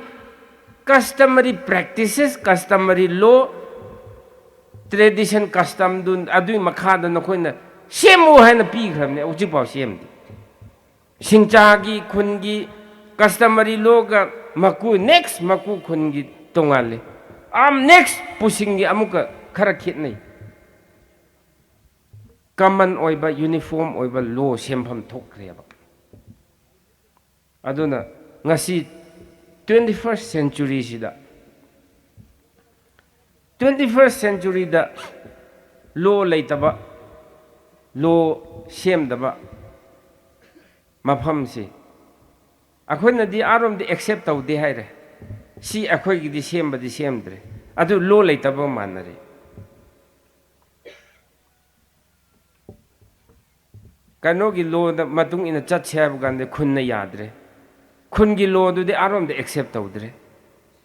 customary practices customary law tradition custom dun adui makhada na khoina semu haina pi khamne uji paw sem di singcha gi khun gi customary law ga maku next maku khun gi tongale am next pushing gi amuka khara khit nei common oiba uniform oiba law sempham thokre ba aduna ngasi 21st century sida 21st century da law leitaba law semdaba mafam si akhoi di arom di accept tau de haire si akhoi gi di semba di semdre adu law leitaba manare kano gi law da matung ina chat chab gande khun na yadre khun gi law du de arom de accept tawdre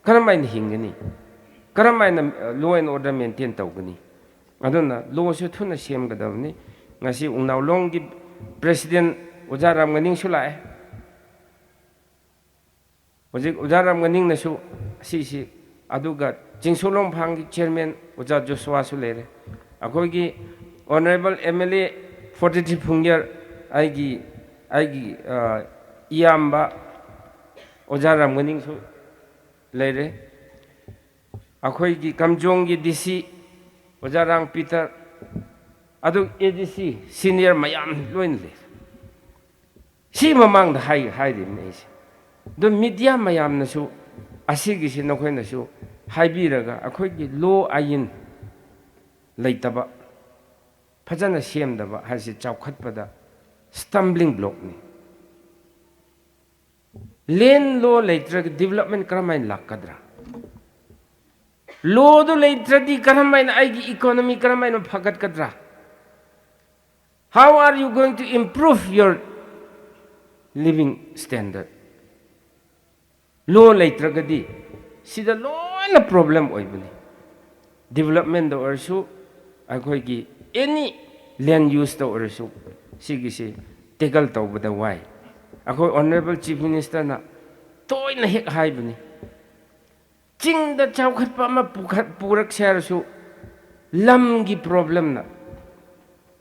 karamain hingani karamain law and order maintain tawgani aduna law su thuna sem gadawni ngasi ungnaw long gi president ujaram ganing sulae ojik ujaram ganing na su si aduga jingsolong phang gi chairman uja joshua su lere akoi gi honorable mla 43 phungyar aigi iyamba ojaram ganing su lere akhoi gi kamjong gi dc ojarang peter adu adc senior mayam loin le si mamang da hai rim nei do media mayam na su asigi si nokhoi na su hai bi raga akhoi gi law ayin ꯂꯩꯇꯕ ꯐꯖꯅ ꯁꯦꯝꯗꯕ ꯍꯥꯏꯁꯤ ꯆꯥꯎꯈꯠꯄꯗ ꯁ꯭ꯇꯝꯕ꯭ꯂꯤꯡ ꯕ꯭ꯂꯣꯛꯅꯤ ꯂꯦꯟ ꯂꯣ ꯂꯩꯇ꯭ꯔꯒ development ꯀꯔꯝꯍꯥꯏꯅ ꯂꯥꯛꯀꯗ꯭ꯔꯥ ꯂꯣꯗꯨ ꯂꯩꯇ꯭ꯔꯗꯤ ꯀꯔꯝꯍꯥꯏꯅ ꯑꯩꯒꯤ ꯏꯀꯣꯅꯣꯃꯤ ꯀꯔꯝꯍꯥꯏꯅ ꯐꯒꯠꯀꯗ꯭ꯔꯥ How are you going to improve your living standard? Law laytragadi sida loina problem oibani. Development da orsu akhoi gi any land use da orsu sigi si tackle tawbada wai. Akhoi honorable chief minister na toina hek haibani. Ching da chawkhat pa ma purak sharsu lam gi problem na.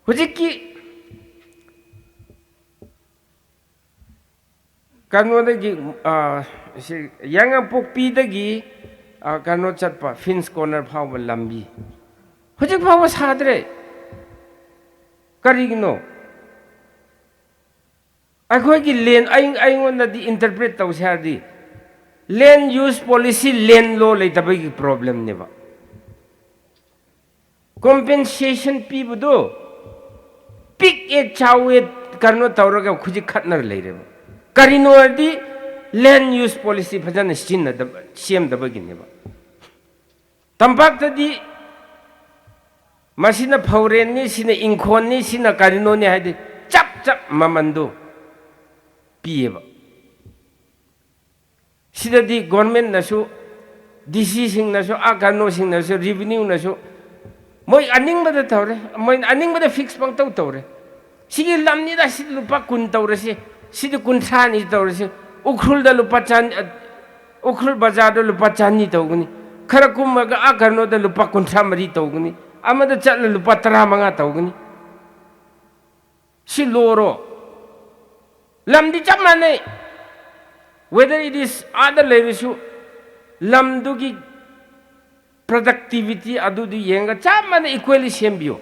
Hujiki kanodagi yang pokpidagi kano chatpa Fins Corner phawba lambi hojik phawba sadre karigno akhoi gi len aingon di interpret taw sardi land use policy land law leitabagi problem neba compensation pibudo pick a chawet karno tawraga khuji khatnar leireba Karino di land use policy fajana sinna da CM da bagine ba tampak tadi masina phauren ni sina inkhon ni sina karino ni haide chap mamando piye ba sida di government na su DC sing na su akarno sing na su revenue na su moi aning ba da tawre moi aning ba da fix pang taw tawre sige lamni da sid lupa kun tawre si Sidi kuntani tawrisi ukhul da lupa chan ukhul bazar da lupa chani tawguni khara kumaga akarno da lupa kuntra mari tawguni amada chatla lupa 15 tawguni si loro lamdi chamane whether it is other levisu lamdugi productivity adu du yenga chamane equally sembio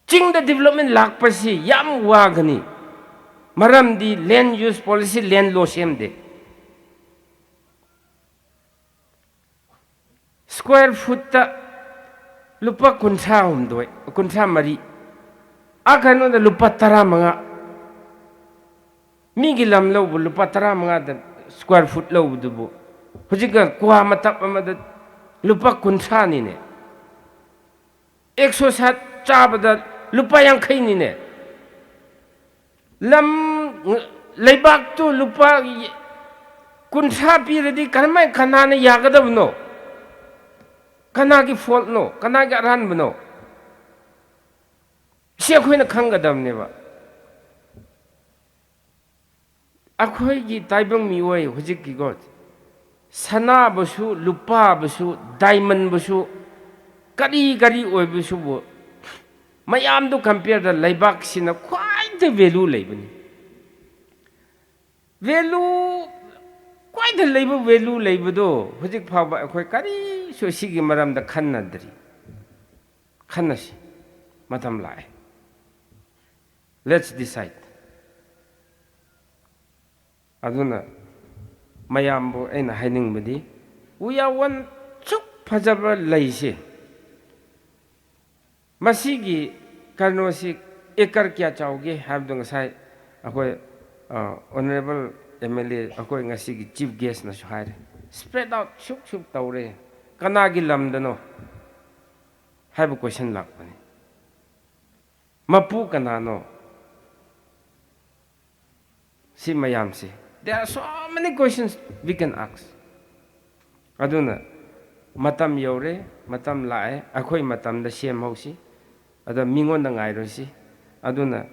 Ching the development lakpasi yam wagani maram di land use policy land law semde square foot ta lupa kuntra humdoi kuntra mari akano da lupa 15 migi lam lo lupa 15 da square foot lo dubu hujika kwa matap amada lupa kuntra ni ne 107 chabada lupa yang khay ni ne lam leibak tu lupa kuntra piradi kanmai kanana yagadab no kanagi fault no kanagi aran no siya khoi na khangadam ne ba akhoi gi taibang miwai hujik gi god sana basu lupa basu diamond basu kari oi basu bo mayam do compare the laibak sina quite the value laibani value quite the labor value laibudo hujik phaba akhoi kari so sigi maram da khannadri khannasi matam lai let's decide aduna mayam bo aina haining badi we are one chuk phajaba laise Masigi karnosi ekar kya chauge have dong sai akoi honorable MLA akoi ngasigi chief guest na shahare spread out shuk tawre kanagi lamdano have a question lakpani mapu kanano si mayam si there are so many questions we can ask aduna matam yore matam lae akoi matam da sem hausi ada mingon da ngai rosi aduna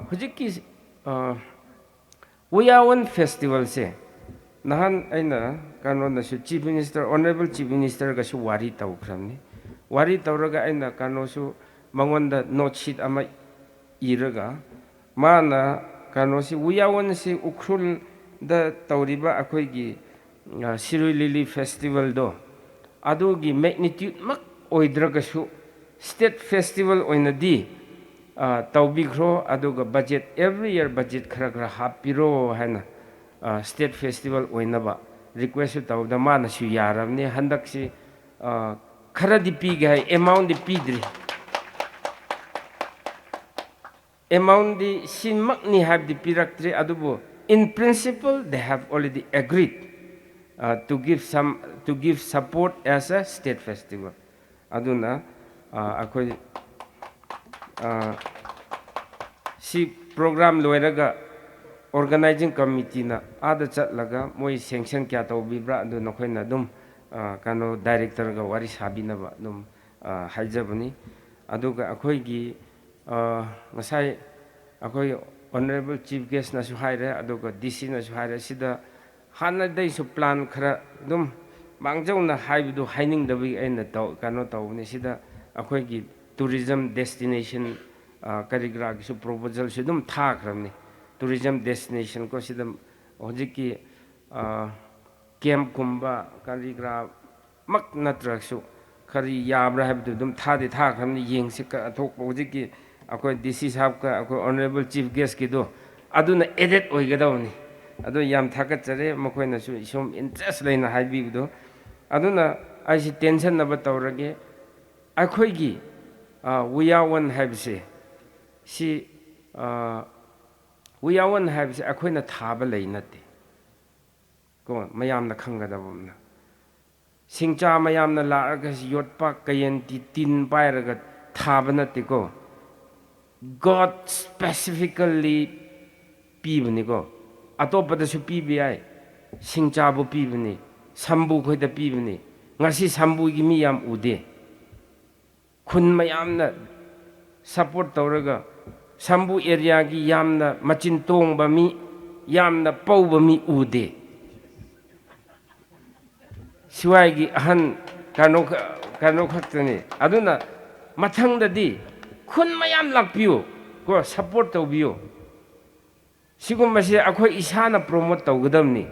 hujiki Uyawan festival se nahan aina kano na su chief minister honorable chief minister ga su wari taw kramni wari tawraga aina kano su mangonda note sheet ama iraga mana kano si uyawan si ukrul da tawriba akoi gi Sirui Lily festival do adu gi magnitude mak oidraga su state festival oina di tawbigro aduga budget every year budget khara hapiro hana state festival oina ba request tawda mana su yaramni handak si खरदी पीगे है amount दी पीद्री amount दी सिमकनी हैव दी पीरक्ट्री अदुबो in principle they have already agreed to give support as a state festival aduna akoi si program loiraga organizing committee na ada chatlaga moi sanction kya tawbibra adu nokhoi na dum kano director ga wari sabina ba dum haijabani aduga akoi gi ngasai akoi honorable chief guest na su haire aduga dc na su haire sida hana dai su plan khara dum mangjau na haibu haining da wi aina taw kano taw ni sida akoi gi tourism destination karigra gi su proposal su dum tha khramni tourism destination ko sida hojiki camp kumba karigra mak natraksu khari yabra habdu dum tha de tha khamni yeng se ka athok hojiki akoi dc sahab ka akoi honorable chief guest ki do aduna edit oigadawni adu yam thakat chare makoina su som interest leina haibi do aduna ai si tension na batawrage akoi gi we are one habse si we are one habse akoi na thaba leinate ko mayam na khangadabumna singcha mayam na laraga yotpa kayen ti tin pairaga thaba nate ko God specifically pibani ko atopada su PBI singchabu pibani sambu khoida pibani ngasi sambu gi mi yam ude khun mayamna support tawraga sambu area gi yamna machin tong ba mi yamna pau ba mi ude siwai gi ahan kano khaktani aduna mathang dadi khun mayam lakpiyo ko support tawbiyo sigum mase akhoi isana promote tawgadamni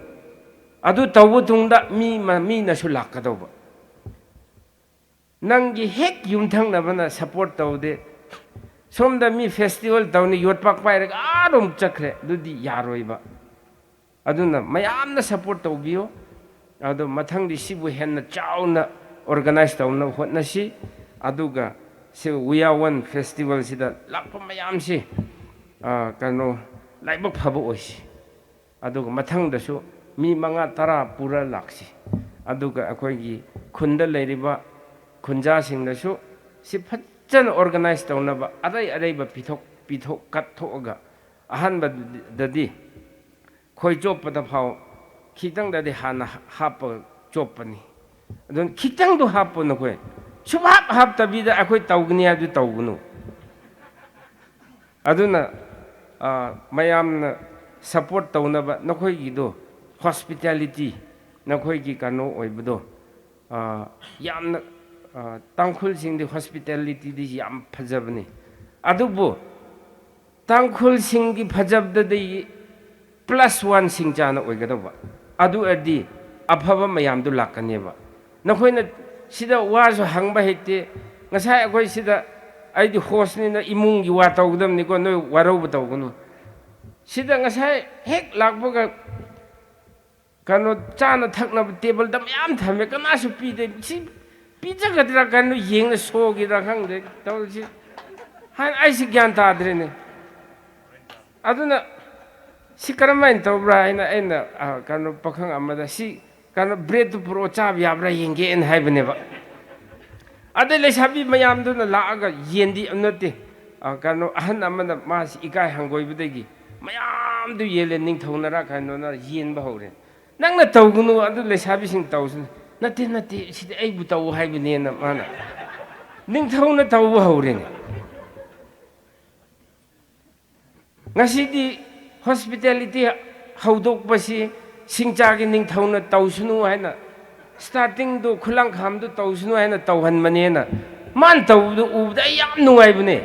adu tawbu tungda mi na su lakkadawba nangi hek yumthang na bana support tawde somda mi festival tawni yotpak pairag arum chakre dudi yaroiba aduna mayam na support tawbiyo adu mathang di sibu henna chauna organize tawna hotna si aduga se we are one festival sida lakpa mayam si kano laibak phabo oisi aduga mathang da su mi manga tara pura laksi aduga akoi gi khunda leiriba khunja sing da su si phachan organize tawna ba arai ba pithok kat thoga ahan ba dadi khoi chop pada phau khitang dadi hana hapa chopani adun khitang do hapo na khoi subhap hap tabida akoi tawgni adu tawgnu aduna mayam support tawna ba nakhoi gi do hospitality nakhoi gi kano oibudo yamna tangkhul sing di hospitality di yam phajabni adubu tangkhul sing gi phajabda de +1 sing chana oigadawa adu adi aphaba mayam du lakaneba nakhoina sida waso hangba hete ngasai akoi sida aidi host ni na imung gi wa tawgdam ni ko no warau batawgunu sida ngasai hek lakboga kano chana thakna table dam yam thame kana su pi de si pizza gadra kanu yeng so gi ra khang de taw si han ai si gyan ta dre ne aduna si karamain tawbra ina kano pakhang amada si kano bread pro cha yabra yenge en haibne ba ade le sabi mayam du na laaga yendi amnate kano ahan amana mas ikai hangoi budegi mayam du yele ning thonara kano na yen ba hore nang na tawgunu adu le sabi sing tawsun nate si ai bu taw haibne na mana ning thona taw hore ne ngasi di hospitality haudok basi singcha gi ning thona tawsunu haina starting do khulang kham do tawsunu haina tawhan manena man taw do ubda yam nungai bune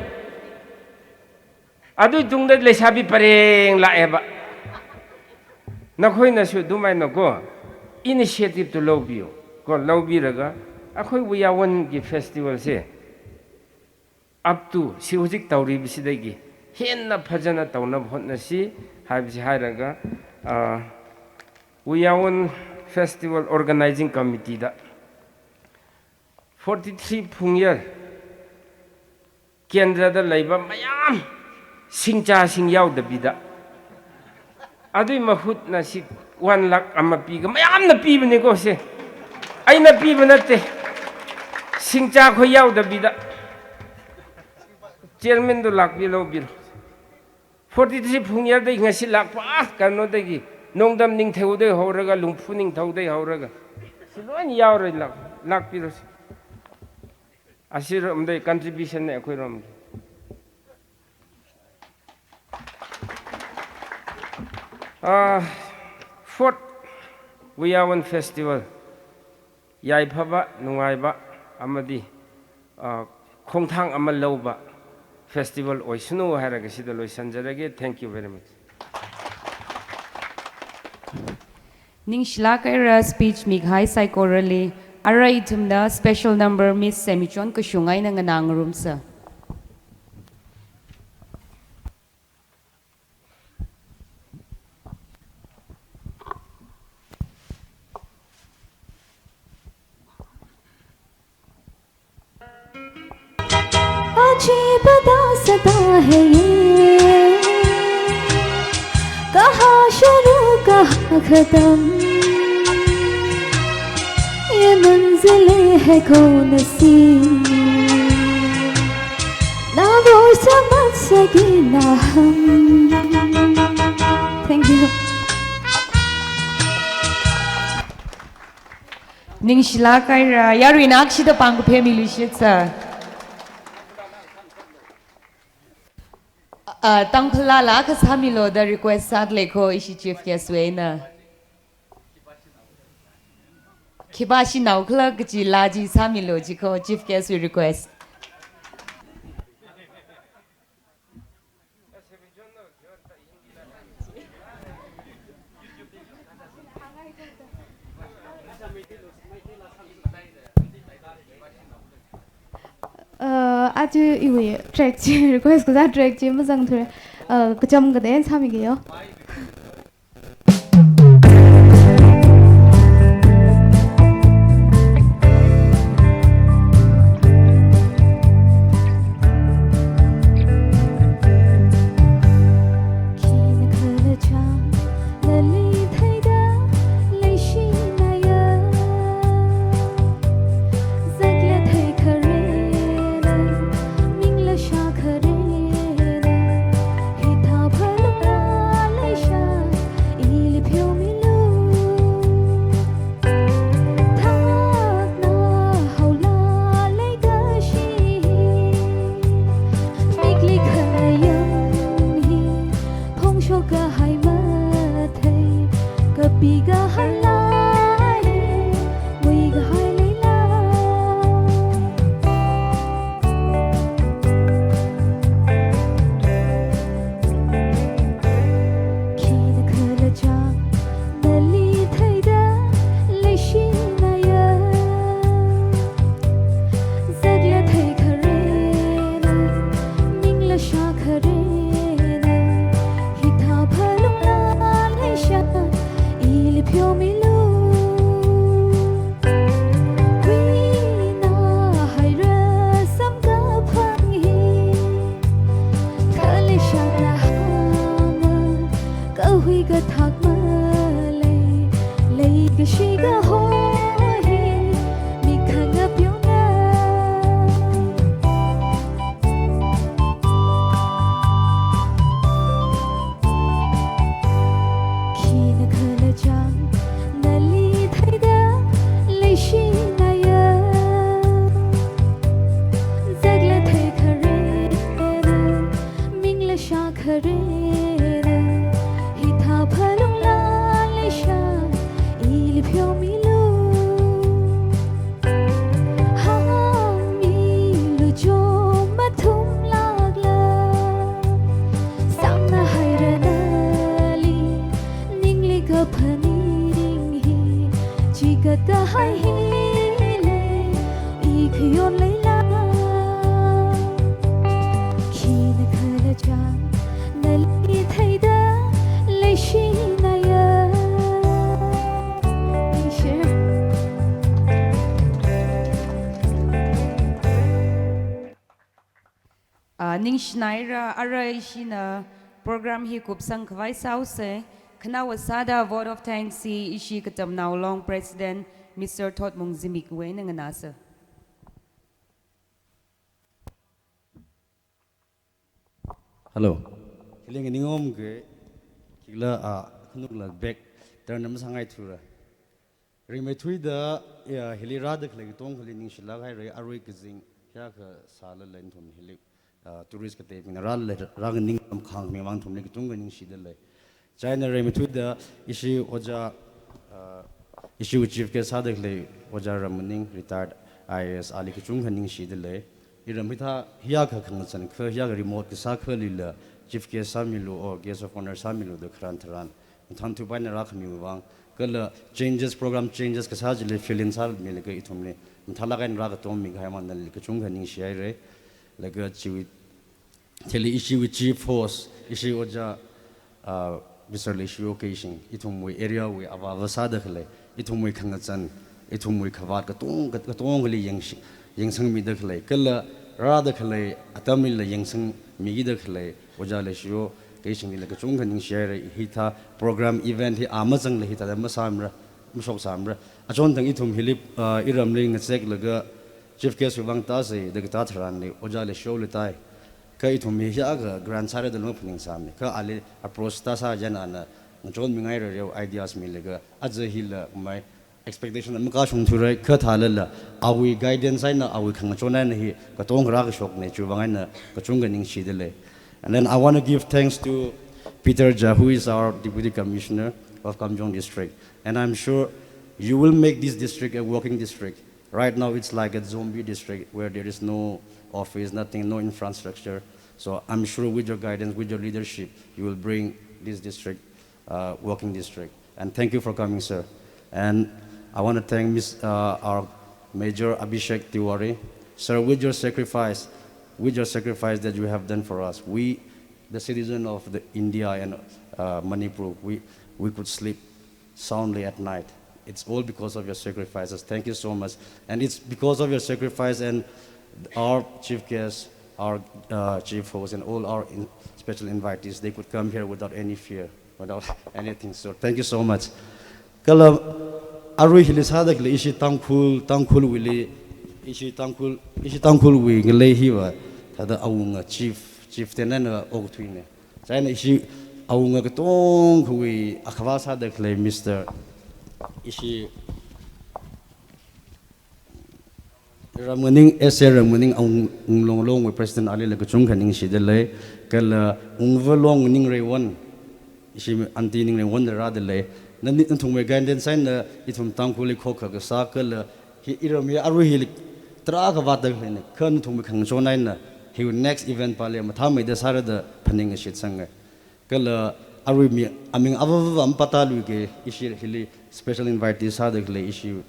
adu tungda lesabi pareng la eba nakhoi na su dumai na ko initiative to lobby ko lobby raga akhoi wiyawan gi festival se up to si hujik tawri bisidagi henna phajana tawna bhotna si haibsi hairaga we are one festival organizing committee da 43 Phungyar Kendra da Laiba Mayam Singcha Sing Yao the Bida Adu Mahut Nasi 1 lakh Amapiga Mayam the people negotiate I na people nate Singcha Ho Yao the Bida Chairman do lakh below bill 43 Phungyar de Ngasi lakh Kano de Nongdam Ning Teude Horaga Lumpuning Taude Horaga Silwan Yauri lakh bill Asir the contribution equirum. Fourth, we are one festival. Yaipaba, Nungaiba, Amadi, Kongtang Amaloba Festival, Oisunu Haragasidalo Sanjarage. Thank you very much. Ning Shlakaira speech Mighai Saikorali. Aray tumda special number Miss Semichon Kushungay ng anang room sa. अजीब दास्तां है ये कहाँ शुरू कहाँ खत्म ये मंजिलें है कौन सी ना वो समझ सके ना हम Thank you. Ning Shlakaira Yarinakshi the Pangu Pemili Shitsa Tangkala Lakas Hamilo the request sadly ko Ishi Chief Keswena Kibashi now clerk Laji Samilojiko Chief Guest we request. आज 이후에 트랙 리퀘스트 그다 트랙 무슨 들 그점 그대 참이게요. ning shnaira ara ishina program hi kup sang khwai sau se khna wasada vote of thanks si ishi katam now long president Mr. Thot Mung Zimik we nang nasa. Hello. Hiling ningom ke kila khnuk la back turn nam sangai thura. Rimai thui da ya hili ra da khlai tong khali ning shila gai re arui kizing kya kha sala len thum hili tourist ka te pin ra le ra ning am khang me wang thum ne tung ning shi da le. China rimai thui da ishi oja ishi chief ke sa da khlai oja ramaning retired IAS ali ki chung ning shi da le. Iramita hiya ka khang chan kha hiya remote sa khali la chief guest samilu or guest of honor samilu de khran tharan tham thu bai na ra khmi wang kala changes program changes ka sa jile fill in sal mil ka ithumle thala gain ra ka tom mi ga man nal ka chung khani shai re la ga chi tele issue with chief force issue oja Mr. issue occasion ithum we area we aba sa da khle ithum we khang chan ithum we khawat ka tong li yang sang mi da khle kala ra da khle atamil la yang sang mi da khle oja le shio ke sing le ka chung khaning share hi tha program event hi amazang le hi ta ma samra musok samra achon tang ithum hilip iram le nga sek laga chief guest wang ta se de ta thran le oja le show le tai ka ithum hi ya ga grand sare de no pning sam ka ale approach ta sa jana na chon mi ngai re ideas mi le ga ajhe hi la mai expectation am ka shung thurai kha thala la awi guidance ai na awi khang chona na hi ka tong ra ka shok ne chu wangai na ka chung ga ning shi de le. And then I want to give thanks to Peter Ja, who is our Deputy Commissioner of Kamjong District. And I'm sure you will make this district a working district. Right now it's like a zombie district where there is no office, nothing, no infrastructure. So I'm sure with your guidance, with your leadership, you will bring this district working district. And thank you for coming, sir. And I want to thank our Major Abhishek Tiwari. Sir, with your sacrifice that you have done for us, we, the citizen of India and Manipur, we could sleep soundly at night. It's all because of your sacrifices. Thank you so much. And it's because of your sacrifice and our chief guests, our chief hosts, and all our special invitees, they could come here without any fear, without anything. So thank you so much. Kala arui hilisadak le ishi tangkul wili ishi tangkul wi ngale hiwa tada awunga chief tenana ogtwine china ishi awunga ka tong hui akhwa sadak le Mr. ishi Ramaning Ramaning long long with President Ali le chung khaning shi de le kala long ning re one ishi anti ning re one ra de le nani thung me guidance sign na ithum tangkuli khokha ka sa kala hi iram ya aru hi tra ka wat da ne khan thum khang so nai na he next event pale ma tha mai da sar da phaning shit sang kala aru mi aming ava am pata lu ke ishi hili special invitee sa da le issue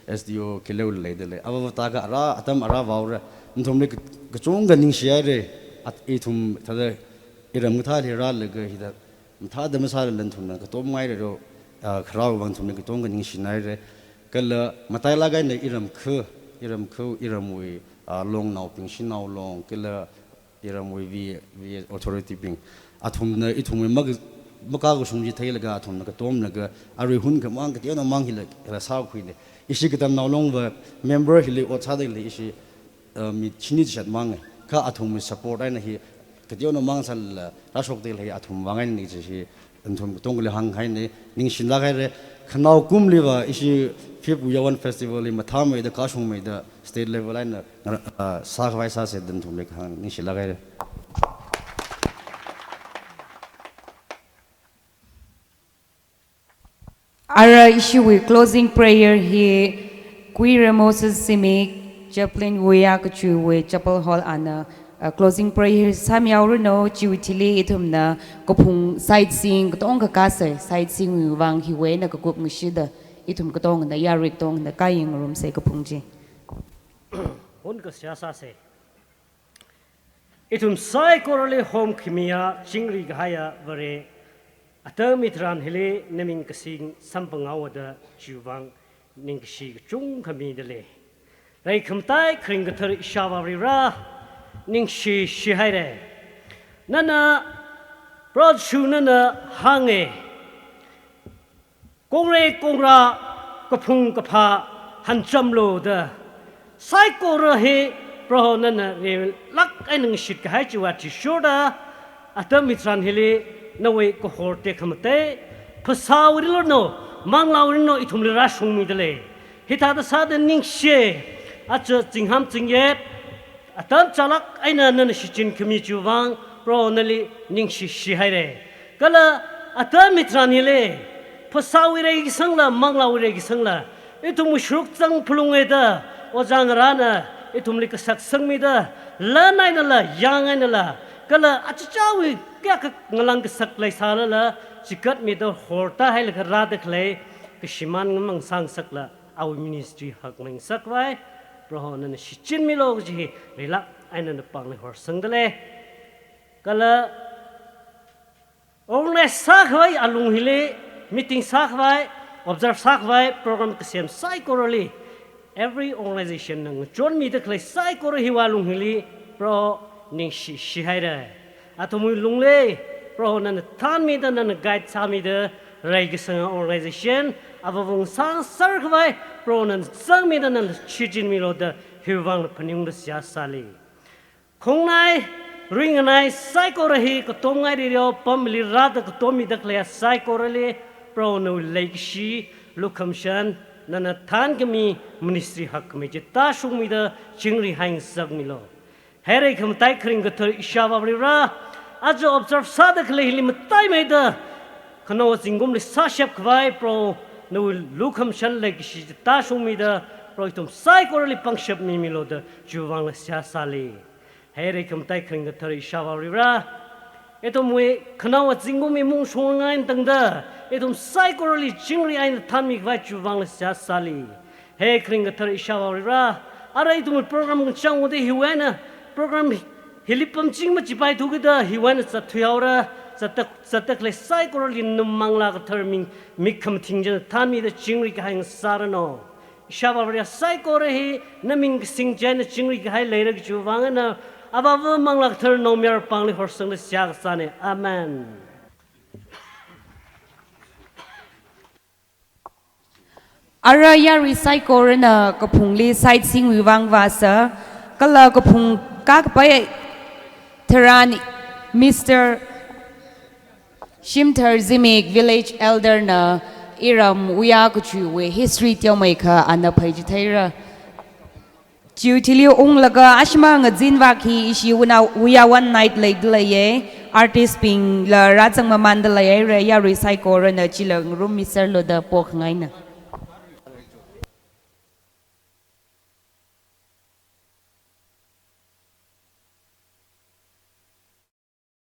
SDO kilo le de le ava ta ga ra atam ara waura thum le ka chung ga ning shia re at ithum tha da iram tha le ra le ga hi da tha da ma sa lan thum na ka tom ngai re ro khrau wang thum ne ka tong ga ning shinai re kala matai la gai ne iram wi long nau ping shin nau long kala iram wi vi authority ping athum na ithum mag maka go sung ji thai la ga athum na ka tom na ga ari hun ka mang ka ti na mang hi la sa khu ne isi ka tam nau long wa member hi le o cha de le isi mi chini chat mang ka athum support ai na hi ka ti na mang sal ra sok de le athum wangai ni ji hi anthum tong le hang hai ne ning shin la gai re khanau kum liwa isi Fifth Yawan Festival in Matham the Kashung made the state level and Sakvaisa said them to make hang Nishilagare. Our issue with closing prayer here, Queer Moses Simic, Chaplain Wayakachu with Chapel Hall and closing prayer. Samyauru no, Chiwitili itumna, Kopung sightseeing, Tonga Kasa, sightseeing Wang Hiwe, Nakop Mushida. Itum katong na yarik tong na kayang room sa kapungji. Un ka siyasa se. Itum sai korale home kimia chingri gaya vare atamitran hele neming kasing sampangawada jiwang ningshi chung kami dele. Rai kamtai kring gathar ishavari ra ninh shi hai re nana pro chu nana hange kong ra ka phung ka pha han cham lo da sai ko ra he pro nana re lak ai nang shit ka hai chuwa chi shoda atam mitran hele nawe ko horte khamte phasaw ri no manglaw ri no ithum ra shung mi dele hita da sa de ning she acha jingham jingye atam chalak aina nan shichin khmi chuwang pro nali ning shi hai re kala atam mitran hele phasaw ri gi sangla manglaw ri gi sangla itum shruk chang phulung da ojang rana itum lik sak sang mi da la nai na la yang ai na la kala achawi kya ka ngalang sak lai sala la chikat mi do horta hai la ra de khle kishiman ngamang sang sak la our ministry hak mang sak vai pro na shichin mi lo ji relak aina na pang le hor sang dele kala onle sak vai alung hile meeting sak vai observe sak vai program ksem psychorally every organization nang chon mi de khle psychor hiwalung hili pro ning shi hai da atomui lungle pro nan than mi da nan guide sa mi de rai ge sang organization avong sang sar vai pro nan sang mi da nan chijin mi lo da hiwang phning da sia sali khongnai ring nai psychor hi ko tongai ri ro pam li ra da ko tomi da khle psychorally pro no lake shi lukham shan nana than kami ministry hak me jeta shung mi da chingri haing sak mi lo here kham tai khring ga thar ishawa bri ra ajo observe sadak le hilim tai me da khano jingum le sa shep khwai pro no lukham shan le shi jeta shung mi da pro itum sai korali pangshep mi mi lo da juwang la sya sali here kham tai khring ga thar ishawa bri ra eto mui khanawa jingumi mung shongain tangda etum psychorally chingri ain thammi vai chuwang la sya sali he kring thar ishawa ra ara itum program chang ode hiwana program hilipam ching ma chipai thugida hiwana chathuyaura chatak le psychorally numangla ka tharming mikham thingja thammi da chingri ka hang sarano ishawa ra psychore hi naming sing jan chingri ka hai leira chuwang na abava manglak thar no mer pangli horsang le syak sane amen ara ya recycle na kapung li site sing wiwang wasa kala kapung kak pai tharan Mr. Shimthar Zimik village elder na iram uya kuchu we history tiameka ana page thaira Chutili ung laga ashma nga jinwa ki ishi uya one night late laye artist ping la rajang mamanda laye ya recycle na chilang room miser lo da pok ngai na